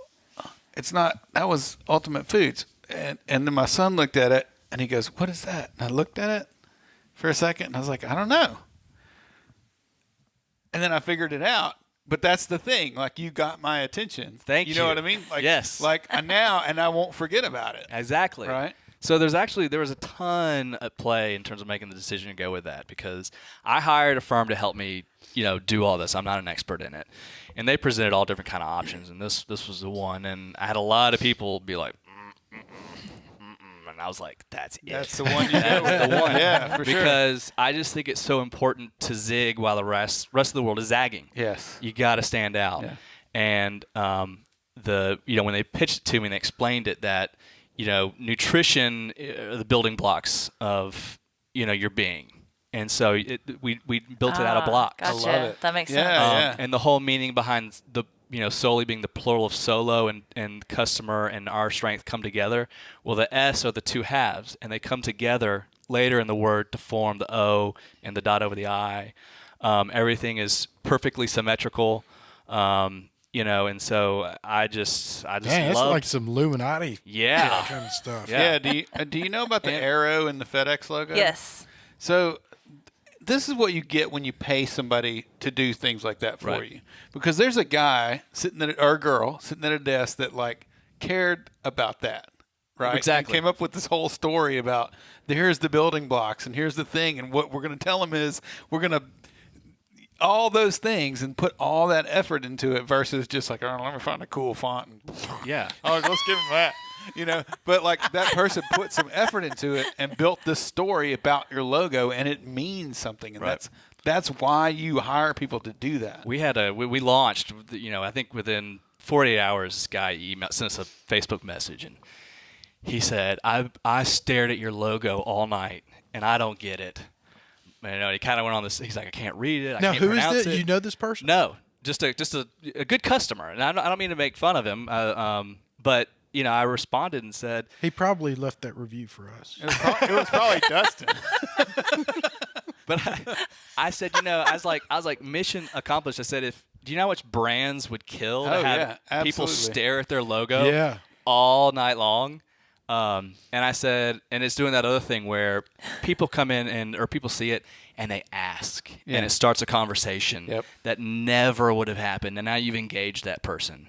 S3: "It's not. That was Ultimate Foods." And then my son looked at it, and he goes, "What is that?" And I looked at it for a second, and I was like, "I don't know." And then I figured it out. But that's the thing. Like, you got my attention.
S4: Thank you.
S3: You know what I mean? Like,
S4: yes.
S3: Like, now, and I won't forget about it.
S4: Exactly.
S3: Right.
S4: So there was a ton at play in terms of making the decision to go with that, because I hired a firm to help me, do all this. I'm not an expert in it. And they presented all different kind of options, and this was the one. And I had a lot of people be like, and I was like, that's it.
S3: That's the one. That's the one. Yeah, for sure.
S4: Because I just think it's so important to zig while the rest of the world is zagging.
S3: Yes.
S4: You got to stand out.
S3: Yeah.
S4: And when they pitched it to me and they explained it, that nutrition are the building blocks of your being. And so we built it out of blocks.
S2: Gotcha.
S3: I love it.
S2: That makes
S3: Yeah,
S2: sense.
S3: yeah.
S4: And the whole meaning behind the Soli being the plural of solo and customer and our strength come together. Well, the S are the two halves, and they come together later in the word to form the O and the dot over the I. Everything is perfectly symmetrical. And so I just
S1: Man, it's
S4: love,
S1: like some Illuminati kind of stuff.
S3: Yeah. Do you know about the arrow in the FedEx logo?
S2: Yes.
S3: So this is what you get when you pay somebody to do things like that for you. Because there's a guy or a girl sitting at a desk that cared about that. Right.
S4: Exactly.
S3: And came up with this whole story about here's the building blocks and here's the thing, and what we're going to tell them is we're going to all those things and put all that effort into it versus just let me find a cool font. And, let's give them that. But that person put some effort into it and built this story about your logo, and it means something. And that's why you hire people to do that.
S4: We launched, I think within 48 hours, this guy sent us a Facebook message, and he said, I stared at your logo all night, and I don't get it. He kind of went on this. He's like, I can't read it. I can't pronounce it.
S1: Now, who is it? You know this person?
S4: No, just a good customer, and I don't mean to make fun of him, but I responded and said,
S1: he probably left that review for us.
S3: It was probably Dustin.
S4: But I said, I was like, mission accomplished. I said, do you know how much brands would kill to have people stare at their logo all night long? And I said, and it's doing that other thing where people come in or people see it and they ask, and it starts a conversation that never would have happened. And now you've engaged that person.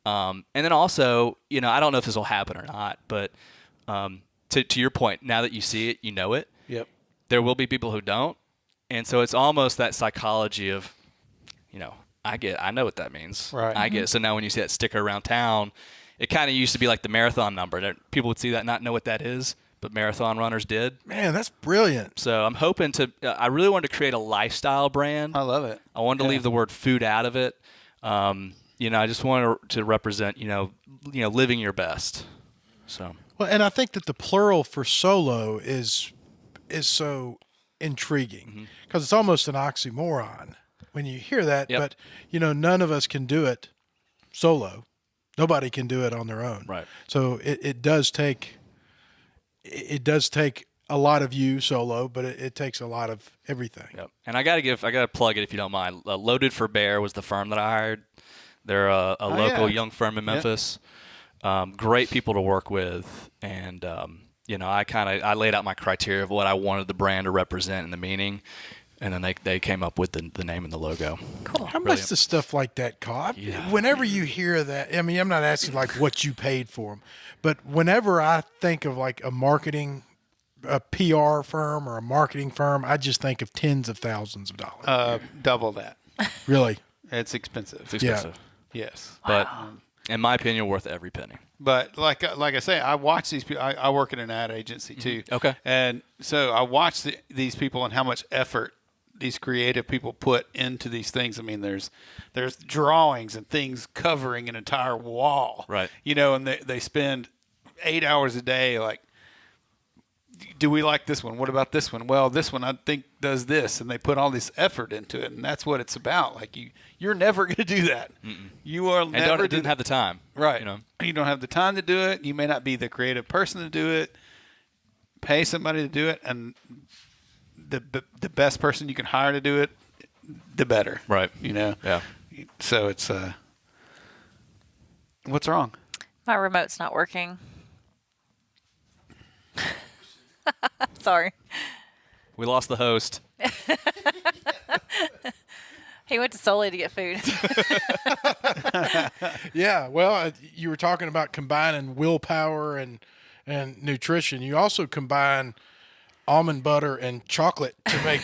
S4: And then also, I don't know if this will happen or not, but to your point, now that you see it, you know it.
S3: Yep.
S4: There will be people who don't. And so it's almost that psychology of, I know what that means.
S3: Right.
S4: I get it. So now when you see that sticker around town, it kind of used to be like the marathon number. People would see that, not know what that is, but marathon runners did.
S1: Man, that's brilliant.
S4: So I'm hoping I really wanted to create a lifestyle brand.
S3: I love it.
S4: I wanted to leave the word food out of it. I just wanted to represent, living your best. So.
S1: Well, and I think that the plural for solo is so intriguing because it's almost an oxymoron when you hear that.
S4: Yep.
S1: But none of us can do it solo. Nobody can do it on their own.
S4: Right.
S1: So it does take a lot of you solo, but it takes a lot of everything.
S4: Yep. And I got to plug it if you don't mind. Loaded for Bear was the firm that I hired. They're a local young firm in Memphis. Great people to work with, and I laid out my criteria of what I wanted the brand to represent and the meaning. and then they came up with the name and the logo.
S2: Cool.
S1: How much
S4: Brilliant.
S1: does stuff like that cost?
S4: Yeah.
S1: Whenever you hear that, I mean, I'm not asking like what you paid for them, but whenever I think of like a PR firm or a marketing firm, I just think of tens of thousands of dollars.
S3: Double that.
S1: Really?
S3: It's expensive.
S4: It's expensive,
S3: Yes.
S4: but in my opinion, worth every penny.
S3: But like I say, I watch these people. I work in an ad agency too.
S4: Okay.
S3: And so I watch these people and how much effort these creative people put into these things. I mean, there's drawings and things covering an entire wall.
S4: Right.
S3: You know, and they spend 8 hours a day like, do we like this one? What about this one? Well, this one I think does this, and they put all this effort into it, and that's what it's about. Like you're never going to do that. You are
S4: And
S3: never
S4: didn't have the time.
S3: right.
S4: You know.
S3: You don't have the time to do it. You may not be the creative person to do it. Pay somebody to do it, and the best person you can hire to do it, the better.
S4: Right.
S3: You know.
S4: Yeah.
S3: So it's what's wrong?
S2: My remote's not working. Sorry.
S4: We lost the host.
S2: He went to Soli to get food.
S1: Yeah. Well, you were talking about combining willpower and nutrition. You also combine almond butter and chocolate to make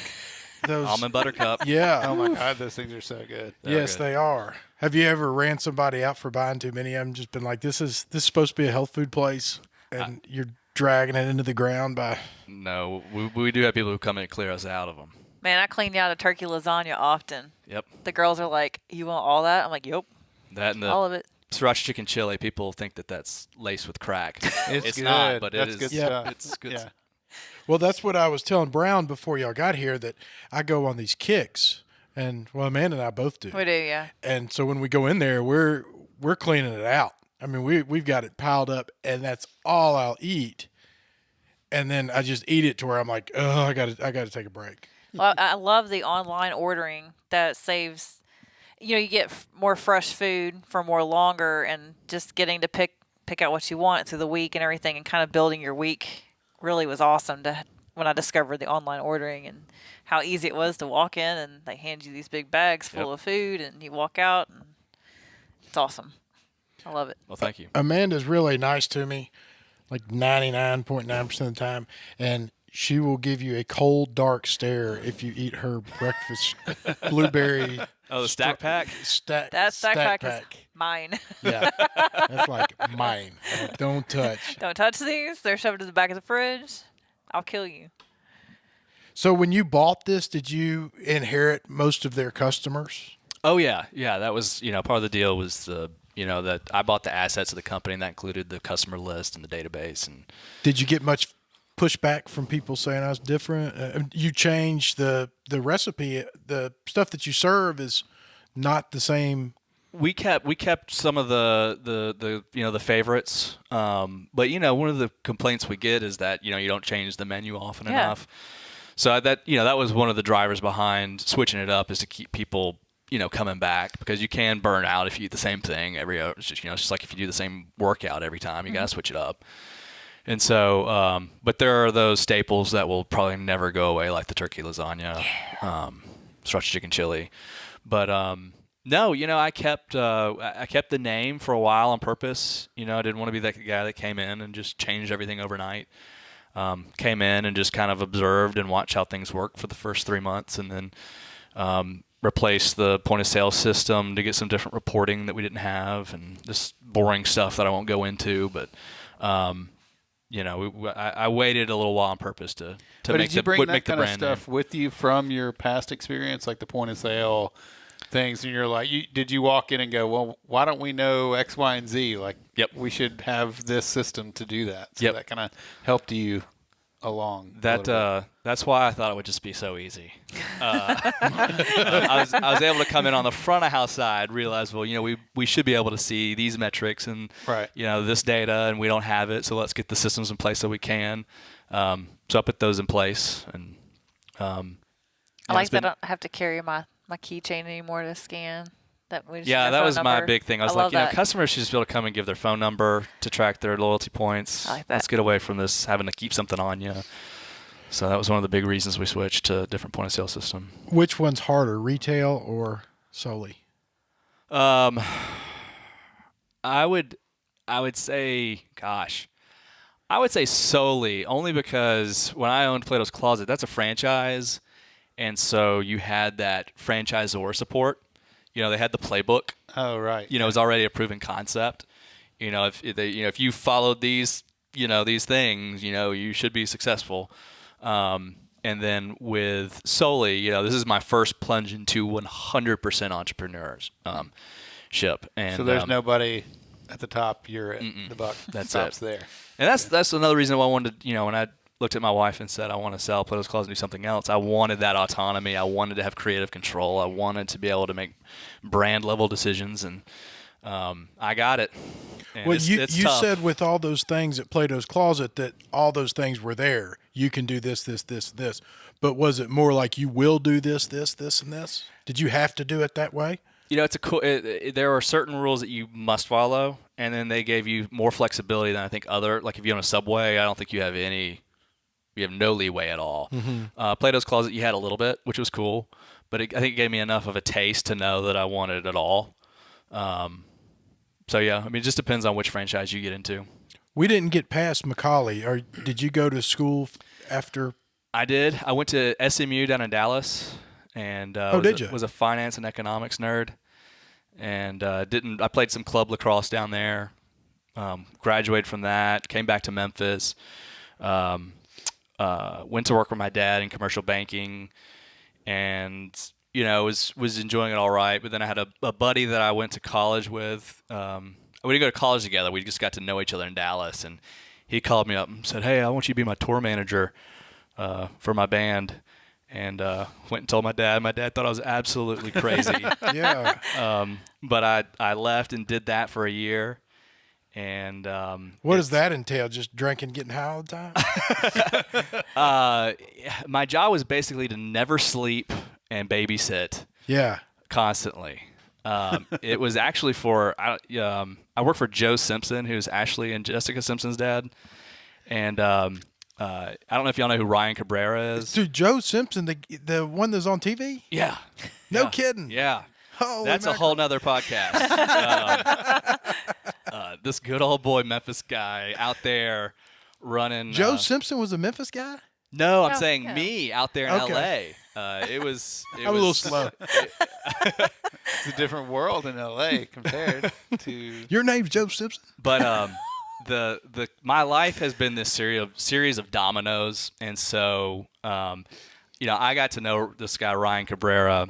S1: those
S4: Almond butter cup.
S1: Yeah.
S3: Oh my God, those things are so good.
S1: Yes,
S4: good.
S1: they are. Have you ever ran somebody out for buying too many of them? Just been like, this is supposed to be a health food place, and you're dragging it into the ground by.
S4: No, we do have people who come in and clear us out of them.
S2: Man, I clean out a turkey lasagna often.
S4: Yep.
S2: The girls are like, "You want all that?" I'm like, "Yep,
S4: That and the
S2: all of it."
S4: sriracha chicken chili. People think that's laced with crack.
S3: It's good.
S4: not, but
S3: That's
S4: it
S3: good
S4: is.
S1: Yeah.
S3: stuff.
S4: It's good.
S3: Yeah.
S1: Well, that's what I was telling Brown before y'all got here, that I go on these kicks, and well, Amanda and I both do.
S2: We do, yeah.
S1: And so when we go in there, we're cleaning it out. I mean, we've got it piled up, and that's all I'll eat. And then I just eat it to where I'm like, oh, I gotta take a break.
S2: Well, I love the online ordering that saves. You get more fresh food for more longer, and just getting to pick out what you want through the week and everything, and kind of building your week really was awesome when I discovered the online ordering and how easy it was to walk in and they hand you these big bags full of food and you walk out, and it's awesome. I love it.
S4: Well, thank you.
S1: Amanda's really nice to me, like 99.9% of the time, and she will give you a cold, dark stare if you eat her breakfast blueberry.
S4: Oh, the stack pack.
S2: That stack pack is mine.
S1: Yeah, that's like mine. Like, don't touch.
S2: Don't touch these. They're shoved in the back of the fridge. I'll kill you.
S1: So when you bought this, did you inherit most of their customers?
S4: Oh yeah. That was part of the deal was that I bought the assets of the company, and that included the customer list and the database. And
S1: Did you get much pushback from people saying I was different? You changed the recipe. The stuff that you serve is not the same.
S4: we kept some of the favorites. But one of the complaints we get is that you don't change the menu often enough. So that was one of the drivers behind switching it up, is to keep people coming back, because you can burn out if you eat the same thing every hour. It's just like if you do the same workout every time, you gotta switch it up. And so, but there are those staples that will probably never go away, like the turkey lasagna, sriracha chicken chili. But no, I kept the name for a while on purpose. I didn't want to be that guy that came in and just changed everything overnight. Came in and just kind of observed and watched how things work for the first 3 months, and then replaced the point of sale system to get some different reporting that we didn't have, and this boring stuff that I won't go into. But I waited a little while on purpose to
S3: But
S4: make
S3: did you bring that
S4: make the
S3: kind of
S4: brand
S3: stuff
S4: name.
S3: with you from your past experience, like the point of sale things, and you're like, did you walk in and go, well, why don't we know X, Y, and Z? Like,
S4: Yep.
S3: we should have this system to do that. So
S4: Yep.
S3: that kind of helped you along. a little bit.
S4: That's why I thought it would just be so easy. I was able to come in on the front of house side, realize, well, we should be able to see these metrics and
S3: Right.
S4: this data, and we don't have it, so let's get the systems in place so we can. So I put those in place, and
S2: I like that I don't have to carry my keychain anymore to scan. That we just
S4: Yeah,
S2: have
S4: that
S2: phone
S4: was my
S2: number.
S4: big thing. I was
S2: love
S4: like,
S2: that.
S4: customers should just be able to come and give their phone number to track their loyalty points.
S2: I like that.
S4: Let's get away from this having to keep something on you. So that was one of the big reasons we switched to a different point of sale system.
S1: Which one's harder, retail or Soli?
S4: I would say, gosh, I would say Soli, only because when I owned Plato's Closet, that's a franchise, and so you had that franchisor support. They had the playbook.
S3: Oh, right.
S4: It was already a proven concept. If you followed these things, you should be successful. And then with Soli, this is my first plunge into 100% entrepreneurship. And
S3: So there's nobody at the top. You're at the buck.
S4: That's
S3: stops
S4: it.
S3: there.
S4: And that's another reason why I wanted to, when I looked at my wife and said I want to sell Plato's Closet and do something else, I wanted that autonomy. I wanted to have creative control. I wanted to be able to make brand level decisions, and I got it. And
S1: Well,
S4: it's
S1: you
S4: tough.
S1: said with all those things at Plato's Closet that all those things were there. You can do this, this, this, this. But was it more like you will do this, this, this, and this? Did you have to do it that way?
S4: It's a cool. There are certain rules that you must follow, and then they gave you more flexibility than I think like if you own a Subway, I don't think you have no leeway at all. Plato's Closet, you had a little bit, which was cool, but I think it gave me enough of a taste to know that I wanted it all. So yeah, it just depends on which franchise you get into.
S1: We didn't get past Macaulay. Or did you go to school after?
S4: I did. I went to SMU down in Dallas, and
S1: did you?
S4: was a finance and economics nerd, and I played some club lacrosse down there. Graduated from that, came back to Memphis. Went to work with my dad in commercial banking, and was enjoying it all right. But then I had a buddy that I went to college with. We didn't go to college together. We just got to know each other in Dallas, and he called me up and said, "Hey, I want you to be my tour manager for my band." And went and told my dad. My dad thought I was absolutely crazy.
S1: Yeah.
S4: But I left and did that for a year. And
S1: What does that entail? Just drinking, getting high all the time?
S4: My job was basically to never sleep and babysit
S1: Yeah.
S4: constantly. It was actually I worked for Joe Simpson, who's Ashley and Jessica Simpson's dad. And I don't know if y'all know who Ryan Cabrera is.
S1: Dude, Joe Simpson, the one that's on TV?
S4: Yeah.
S1: No
S4: Yeah.
S1: kidding.
S4: Yeah.
S1: Holy
S4: That's a
S1: mackerel.
S4: whole nother podcast. This good old boy Memphis guy out there running.
S1: Joe Simpson was a Memphis guy?
S4: No, I'm
S2: Oh,
S4: saying
S2: yeah.
S4: me out there in
S1: Okay.
S4: LA. It was.
S1: I'm a little slow.
S3: It's a different world in L.A. compared to.
S1: Your name's Joe Simpson?
S4: But my life has been this series of dominoes, and so I got to know this guy Ryan Cabrera,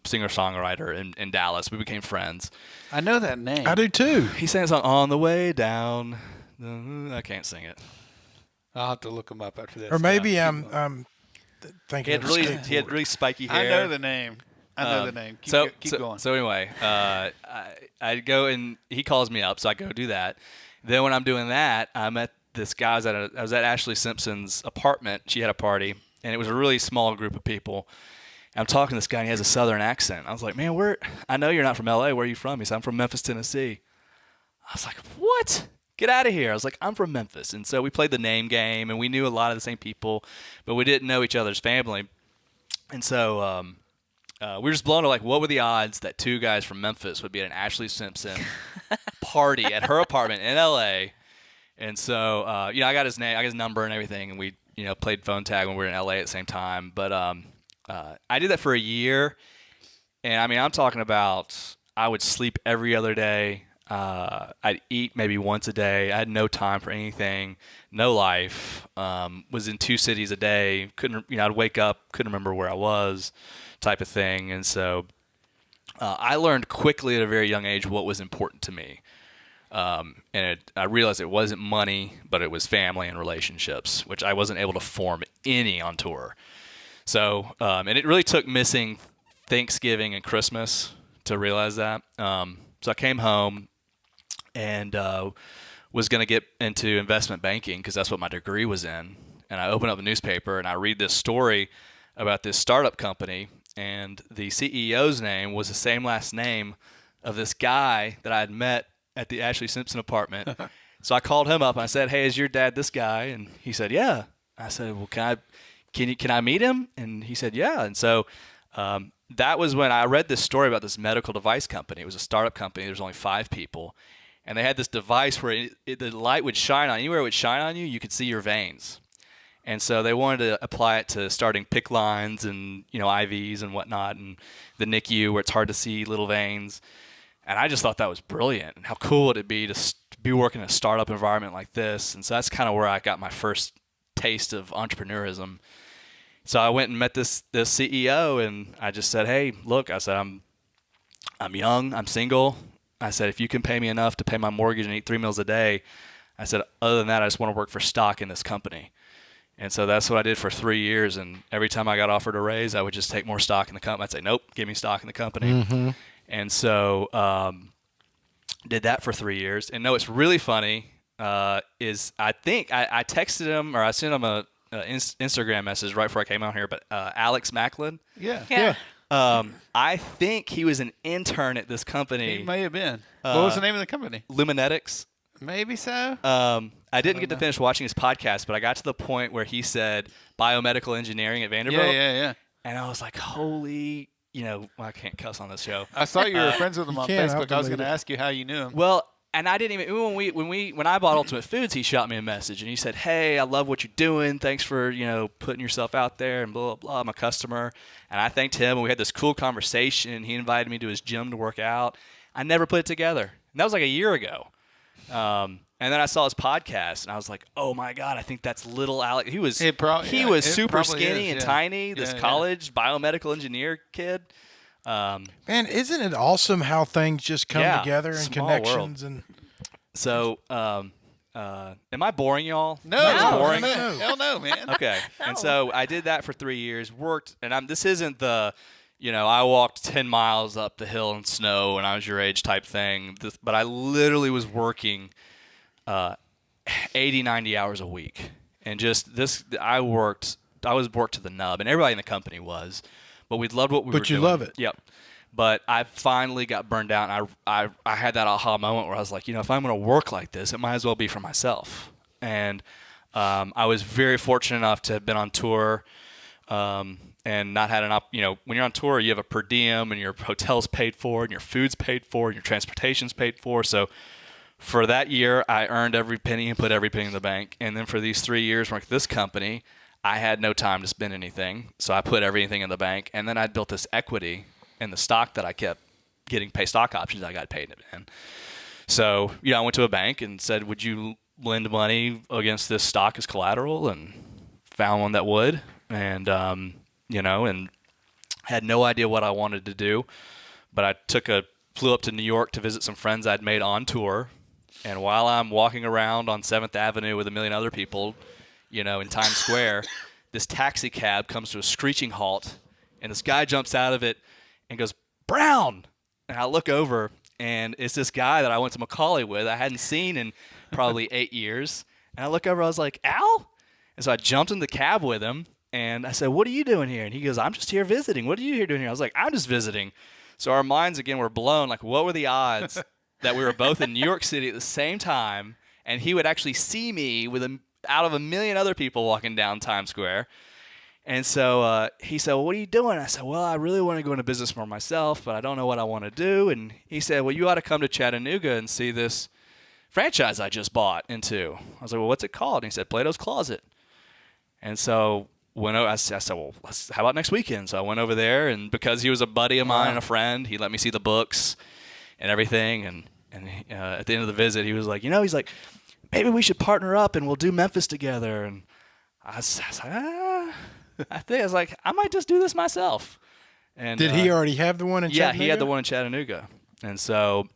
S4: singer-songwriter in Dallas. We became friends.
S3: I know that name.
S1: I do too.
S4: He sang a song "On the Way Down." I can't sing it.
S3: I'll have to look him up after this.
S1: Or maybe
S3: Now,
S1: I'm
S3: keep going.
S1: thinking
S4: He had
S1: of
S4: really
S1: skateboard.
S4: he had really spiky hair.
S3: I know the name. I know the name. Keep going.
S4: So anyway, I go and he calls me up, so I go do that. Then when I'm doing that, I met this guy. I was at Ashley Simpson's apartment. She had a party, and it was a really small group of people. And I'm talking to this guy, and he has a southern accent. I was like, "Man, I know you're not from L.A. Where are you from?" He said, "I'm from Memphis, Tennessee." I was like, "What? Get out of here." I was like, "I'm from Memphis." And so we played the name game, and we knew a lot of the same people, but we didn't know each other's family. And so we were just blown away. Like, what were the odds that two guys from Memphis would be at an Ashley Simpson party at her apartment in L.A.? And so, I got his name, I got his number and everything, and we, played phone tag when we were in L.A. at the same time. But I did that for a year, and I'm talking about I would sleep every other day. I'd eat maybe once a day. I had no time for anything, no life. Was in 2 cities a day. I'd wake up, couldn't remember where I was, type of thing. And so I learned quickly at a very young age what was important to me. I realized it wasn't money, but it was family and relationships, which I wasn't able to form any on tour. So, and it really took missing Thanksgiving and Christmas to realize that. So I came home and was going to get into investment banking because that's what my degree was in. And I opened up the newspaper and I read this story about this startup company, and the CEO's name was the same last name of this guy that I had met at the Ashley Simpson apartment. So I called him up and I said, "Hey, is your dad this guy?" And he said, "Yeah." I said, "Well, can can I meet him? And he said, yeah. And so that was when I read this story about this medical device company. It was a startup company. There was only 5 people. And they had this device where the light would shine on anywhere it would shine on you, you could see your veins. And so they wanted to apply it to starting PICC lines and, IVs and whatnot, and the NICU where it's hard to see little veins. And I just thought that was brilliant. And how cool would it be to be working in a startup environment like this? And so that's kind of where I got my first taste of entrepreneurism. So I went and met this CEO, and I just said, hey, look, I said, I'm young, I'm single. I said, if you can pay me enough to pay my mortgage and eat 3 meals a day, I said, other than that, I just want to work for stock in this company. And so that's what I did for 3 years. And every time I got offered a raise, I would just take more stock in the company. I'd say, nope, give me stock in the company. Mm-hmm. And so did that for 3 years. And no, it's really funny is I think I texted him, or I sent him a Instagram message right before I came out here, but Alex Macklin.
S3: Yeah.
S4: I think he was an intern at this company.
S3: He may have been. What was the name of the company?
S4: Luminetics.
S3: Maybe so.
S4: I didn't get to finish watching his podcast, but I got to the point where he said biomedical engineering at Vanderbilt.
S3: Yeah.
S4: And I was like, holy, I can't cuss on this show.
S3: I saw you were friends with him on Facebook. I was going to
S1: it.
S3: ask you how you knew him.
S4: Well, and I didn't even when I bought Ultimate Foods, he shot me a message and he said, "Hey, I love what you're doing. Thanks for putting yourself out there and blah blah blah. I'm a customer." And I thanked him, and we had this cool conversation. He invited me to his gym to work out. I never put it together, and that was like a year ago. And then I saw his podcast, and I was like, "Oh my God, I think that's little Alex." He was super skinny and tiny. This college biomedical engineer kid.
S1: Man, isn't it awesome how things just come together and connections world. And
S4: so am I boring y'all?
S3: No,
S4: boring.
S3: No. Hell no, man.
S4: Okay. No. And so I did that for 3 years, worked, and this isn't the I walked 10 miles up the hill in snow when I was your age type thing, but I literally was working 80, 90 hours a week. And just this, I was worked to the nub, and everybody in the company was. But we loved what we were doing. But you
S1: love it.
S4: Yep. But I finally got burned out, and I had that aha moment where I was like, if I'm going to work like this, it might as well be for myself. And I was very fortunate enough to have been on tour and not had when you're on tour, you have a per diem, and your hotel's paid for, and your food's paid for, and your transportation's paid for. So for that year, I earned every penny and put every penny in the bank. And then for these 3 years working at this company, I had no time to spend anything, so I put everything in the bank, and then I built this equity in the stock that I kept getting paid stock options I got paid in. So, I went to a bank and said, would you lend money against this stock as collateral, and found one that would, and, and had no idea what I wanted to do, but I flew up to New York to visit some friends I'd made on tour, and while I'm walking around on 7th Avenue with a million other people, in Times Square, this taxi cab comes to a screeching halt, and this guy jumps out of it and goes, "Brown!" And I look over, and it's this guy that I went to Macaulay with. I hadn't seen in probably 8 years. And I look over, I was like, "Al?" And so I jumped in the cab with him, and I said, "What are you doing here?" And he goes, "I'm just here visiting. What are you here doing here?" I was like, "I'm just visiting." So our minds, again, were blown. Like, what were the odds that we were both in New York City at the same time, and he would actually see me out of a million other people walking down Times Square. And so he said, "Well, what are you doing?" I said, "Well, I really want to go into business for myself, but I don't know what I want to do." And he said, "Well, you ought to come to Chattanooga and see this franchise I just bought into." I was like, "Well, what's it called?" And he said, "Plato's Closet." And so I said, "Well, how about next weekend?" So I went over there, and because he was a buddy of mine and a friend, he let me see the books and everything. And at the end of the visit, he was like, he's like, "Maybe we should partner up and we'll do Memphis together." And I was like, I might just do this myself. And
S1: did he already have the one in Chattanooga?
S4: Yeah, he had the one in Chattanooga. And so,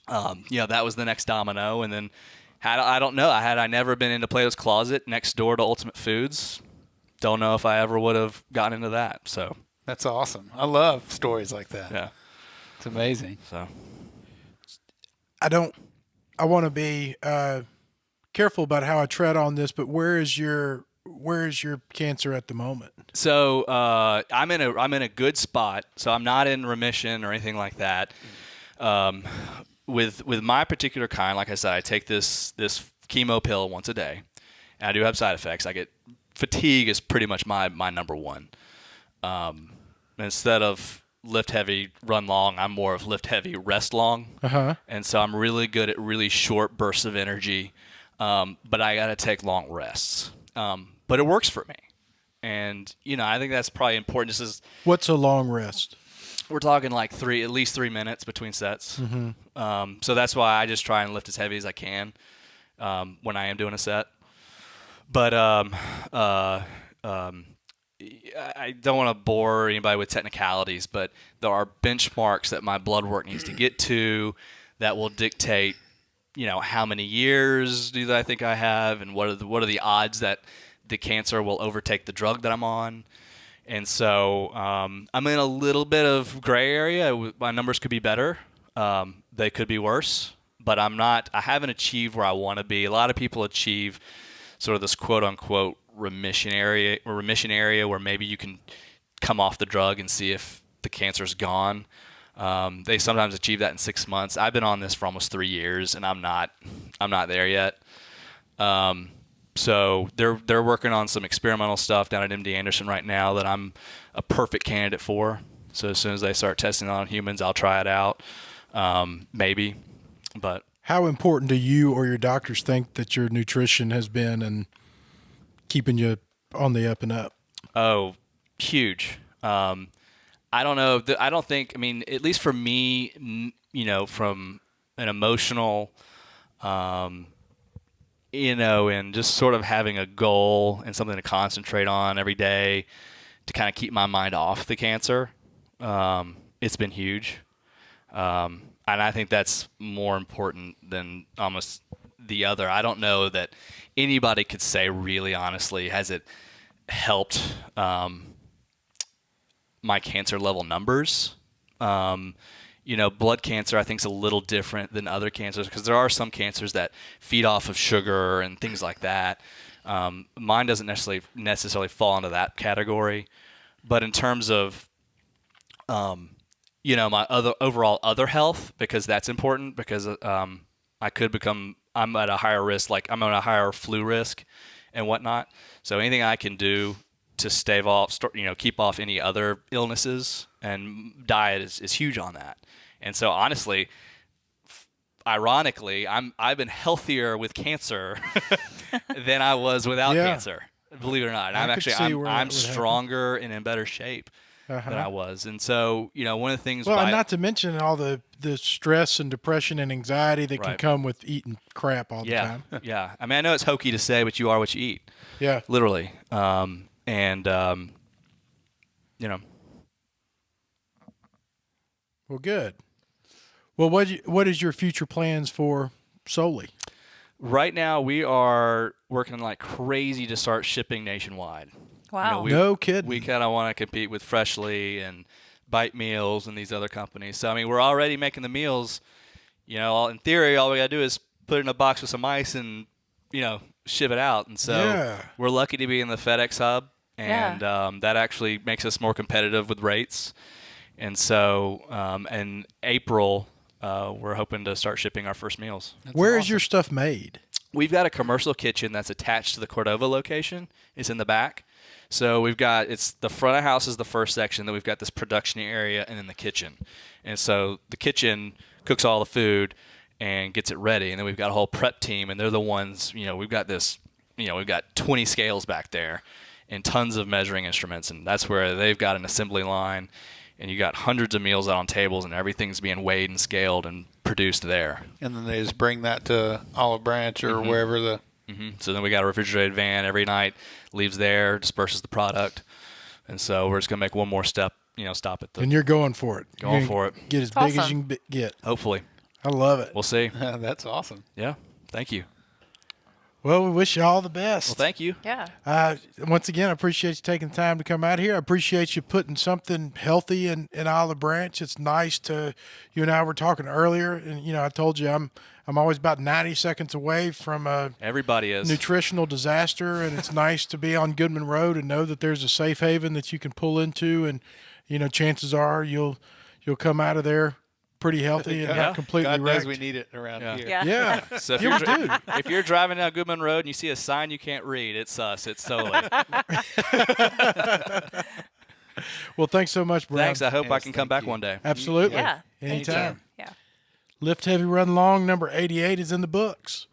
S4: that was the next domino. And then had I never been into Plato's Closet next door to Ultimate Foods, don't know if I ever would have gotten into that. So
S3: that's awesome. I love stories like that.
S4: Yeah,
S3: it's amazing.
S4: So
S1: I want to be careful about how I tread on this, but where is your cancer at the moment?
S4: So I'm in a good spot. So I'm not in remission or anything like that. With my particular kind, like I said, I take this chemo pill once a day, and I do have side effects. I get fatigue is pretty much my number one. Instead of lift heavy, run long, I'm more of lift heavy, rest long. And so I'm really good at really short bursts of energy, but I got to take long rests. But it works for me. And, I think that's probably important. This is,
S1: What's a long rest?
S4: we're talking like at least 3 minutes between sets. So that's why I just try and lift as heavy as I can when I am doing a set. But I don't want to bore anybody with technicalities, but there are benchmarks that my blood work needs to get to that will dictate, how many years do I think I have, and what are the odds that the cancer will overtake the drug that I'm on. And so I'm in a little bit of gray area. My numbers could be better. They could be worse, but I haven't achieved where I want to be. A lot of people achieve sort of this quote unquote remission area where maybe you can come off the drug and see if the cancer's gone. They sometimes achieve that in 6 months. I've been on this for almost 3 years, and I'm not there yet. So they're working on some experimental stuff down at MD Anderson right now that I'm a perfect candidate for. So as soon as they start testing it on humans, I'll try it out. Maybe, but
S1: How important do you or your doctors think that your nutrition has been in keeping you on the up and up?
S4: Oh, huge. I don't know. I don't think, at least for me, from an emotional, and just sort of having a goal and something to concentrate on every day to kind of keep my mind off the cancer, it's been huge. And I think that's more important than almost the other. I don't know that anybody could say really honestly, has it helped my cancer level numbers? Blood cancer I think is a little different than other cancers because there are some cancers that feed off of sugar and things like that. Mine doesn't necessarily fall into that category. But in terms of my overall other health, because that's important, because I'm at a higher risk, like I'm on a higher flu risk and whatnot. So anything I can do to stave off, keep off any other illnesses, and diet is huge on that. And so honestly, ironically, I've been healthier with cancer than I was without cancer, believe it or not. And I'm stronger and in better shape than I was. And so, one of the things.
S1: Well, and not to mention all the stress and depression and anxiety that can come with eating crap all the time.
S4: Yeah. I know it's hokey to say, but you are what you eat.
S1: Yeah.
S4: Literally.
S1: Well, good. Well, what is your future plans for Soli?
S4: Right now, we are working like crazy to start shipping nationwide.
S2: Wow.
S1: No kidding.
S4: We kind of want to compete with Freshly and Bite Meals and these other companies. So, we're already making the meals. In theory, all we got to do is put it in a box with some ice and, ship it out. And so we're lucky to be in the FedEx hub. And that actually makes us more competitive with rates. And so in April, we're hoping to start shipping our first meals.
S1: Where is your stuff made?
S4: We've got a commercial kitchen that's attached to the Cordova location. It's in the back. So it's the front of house is the first section. Then we've got this production area and then the kitchen. And so the kitchen cooks all the food and gets it ready. And then we've got a whole prep team, and they're the ones, we've got 20 scales back there and tons of measuring instruments. And that's where they've got an assembly line. And you got hundreds of meals out on tables, and everything's being weighed and scaled and produced there.
S3: And then they just bring that to Olive Branch or wherever the...
S4: So then we got a refrigerated van every night, leaves there, disperses the product. And so we're just going to make one more step, stop at the...
S1: And you're going for it.
S4: Going for it.
S1: Get as big as you can get.
S4: Hopefully.
S1: I love it.
S4: We'll see.
S3: That's awesome.
S4: Yeah. Thank you.
S1: Well, we wish you all the best.
S4: Well, thank you.
S2: Yeah.
S1: Once again, I appreciate you taking the time to come out here. I appreciate you putting something healthy in Olive Branch. It's nice you and I were talking earlier, and I told you I'm always about 90 seconds away from a
S4: everybody is
S1: nutritional disaster, and it's nice to be on Goodman Road and know that there's a safe haven that you can pull into, and chances are you'll come out of there pretty healthy and not completely
S3: God knows
S1: wrecked.
S3: we need it around
S4: Yeah.
S3: here.
S2: Yeah.
S1: Yeah.
S4: So if
S1: You
S4: you're,
S1: do.
S4: if you're driving down Goodman Road and you see a sign you can't read, it's us. It's Soli.
S1: Well, thanks so much, Brown.
S4: Thanks. I hope I
S3: Yes,
S4: can come
S3: thank
S4: back
S3: you.
S4: one day.
S1: Absolutely.
S2: Yeah.
S1: Anytime.
S2: Yeah.
S1: Lift Heavy Run Long number 88 is in the books.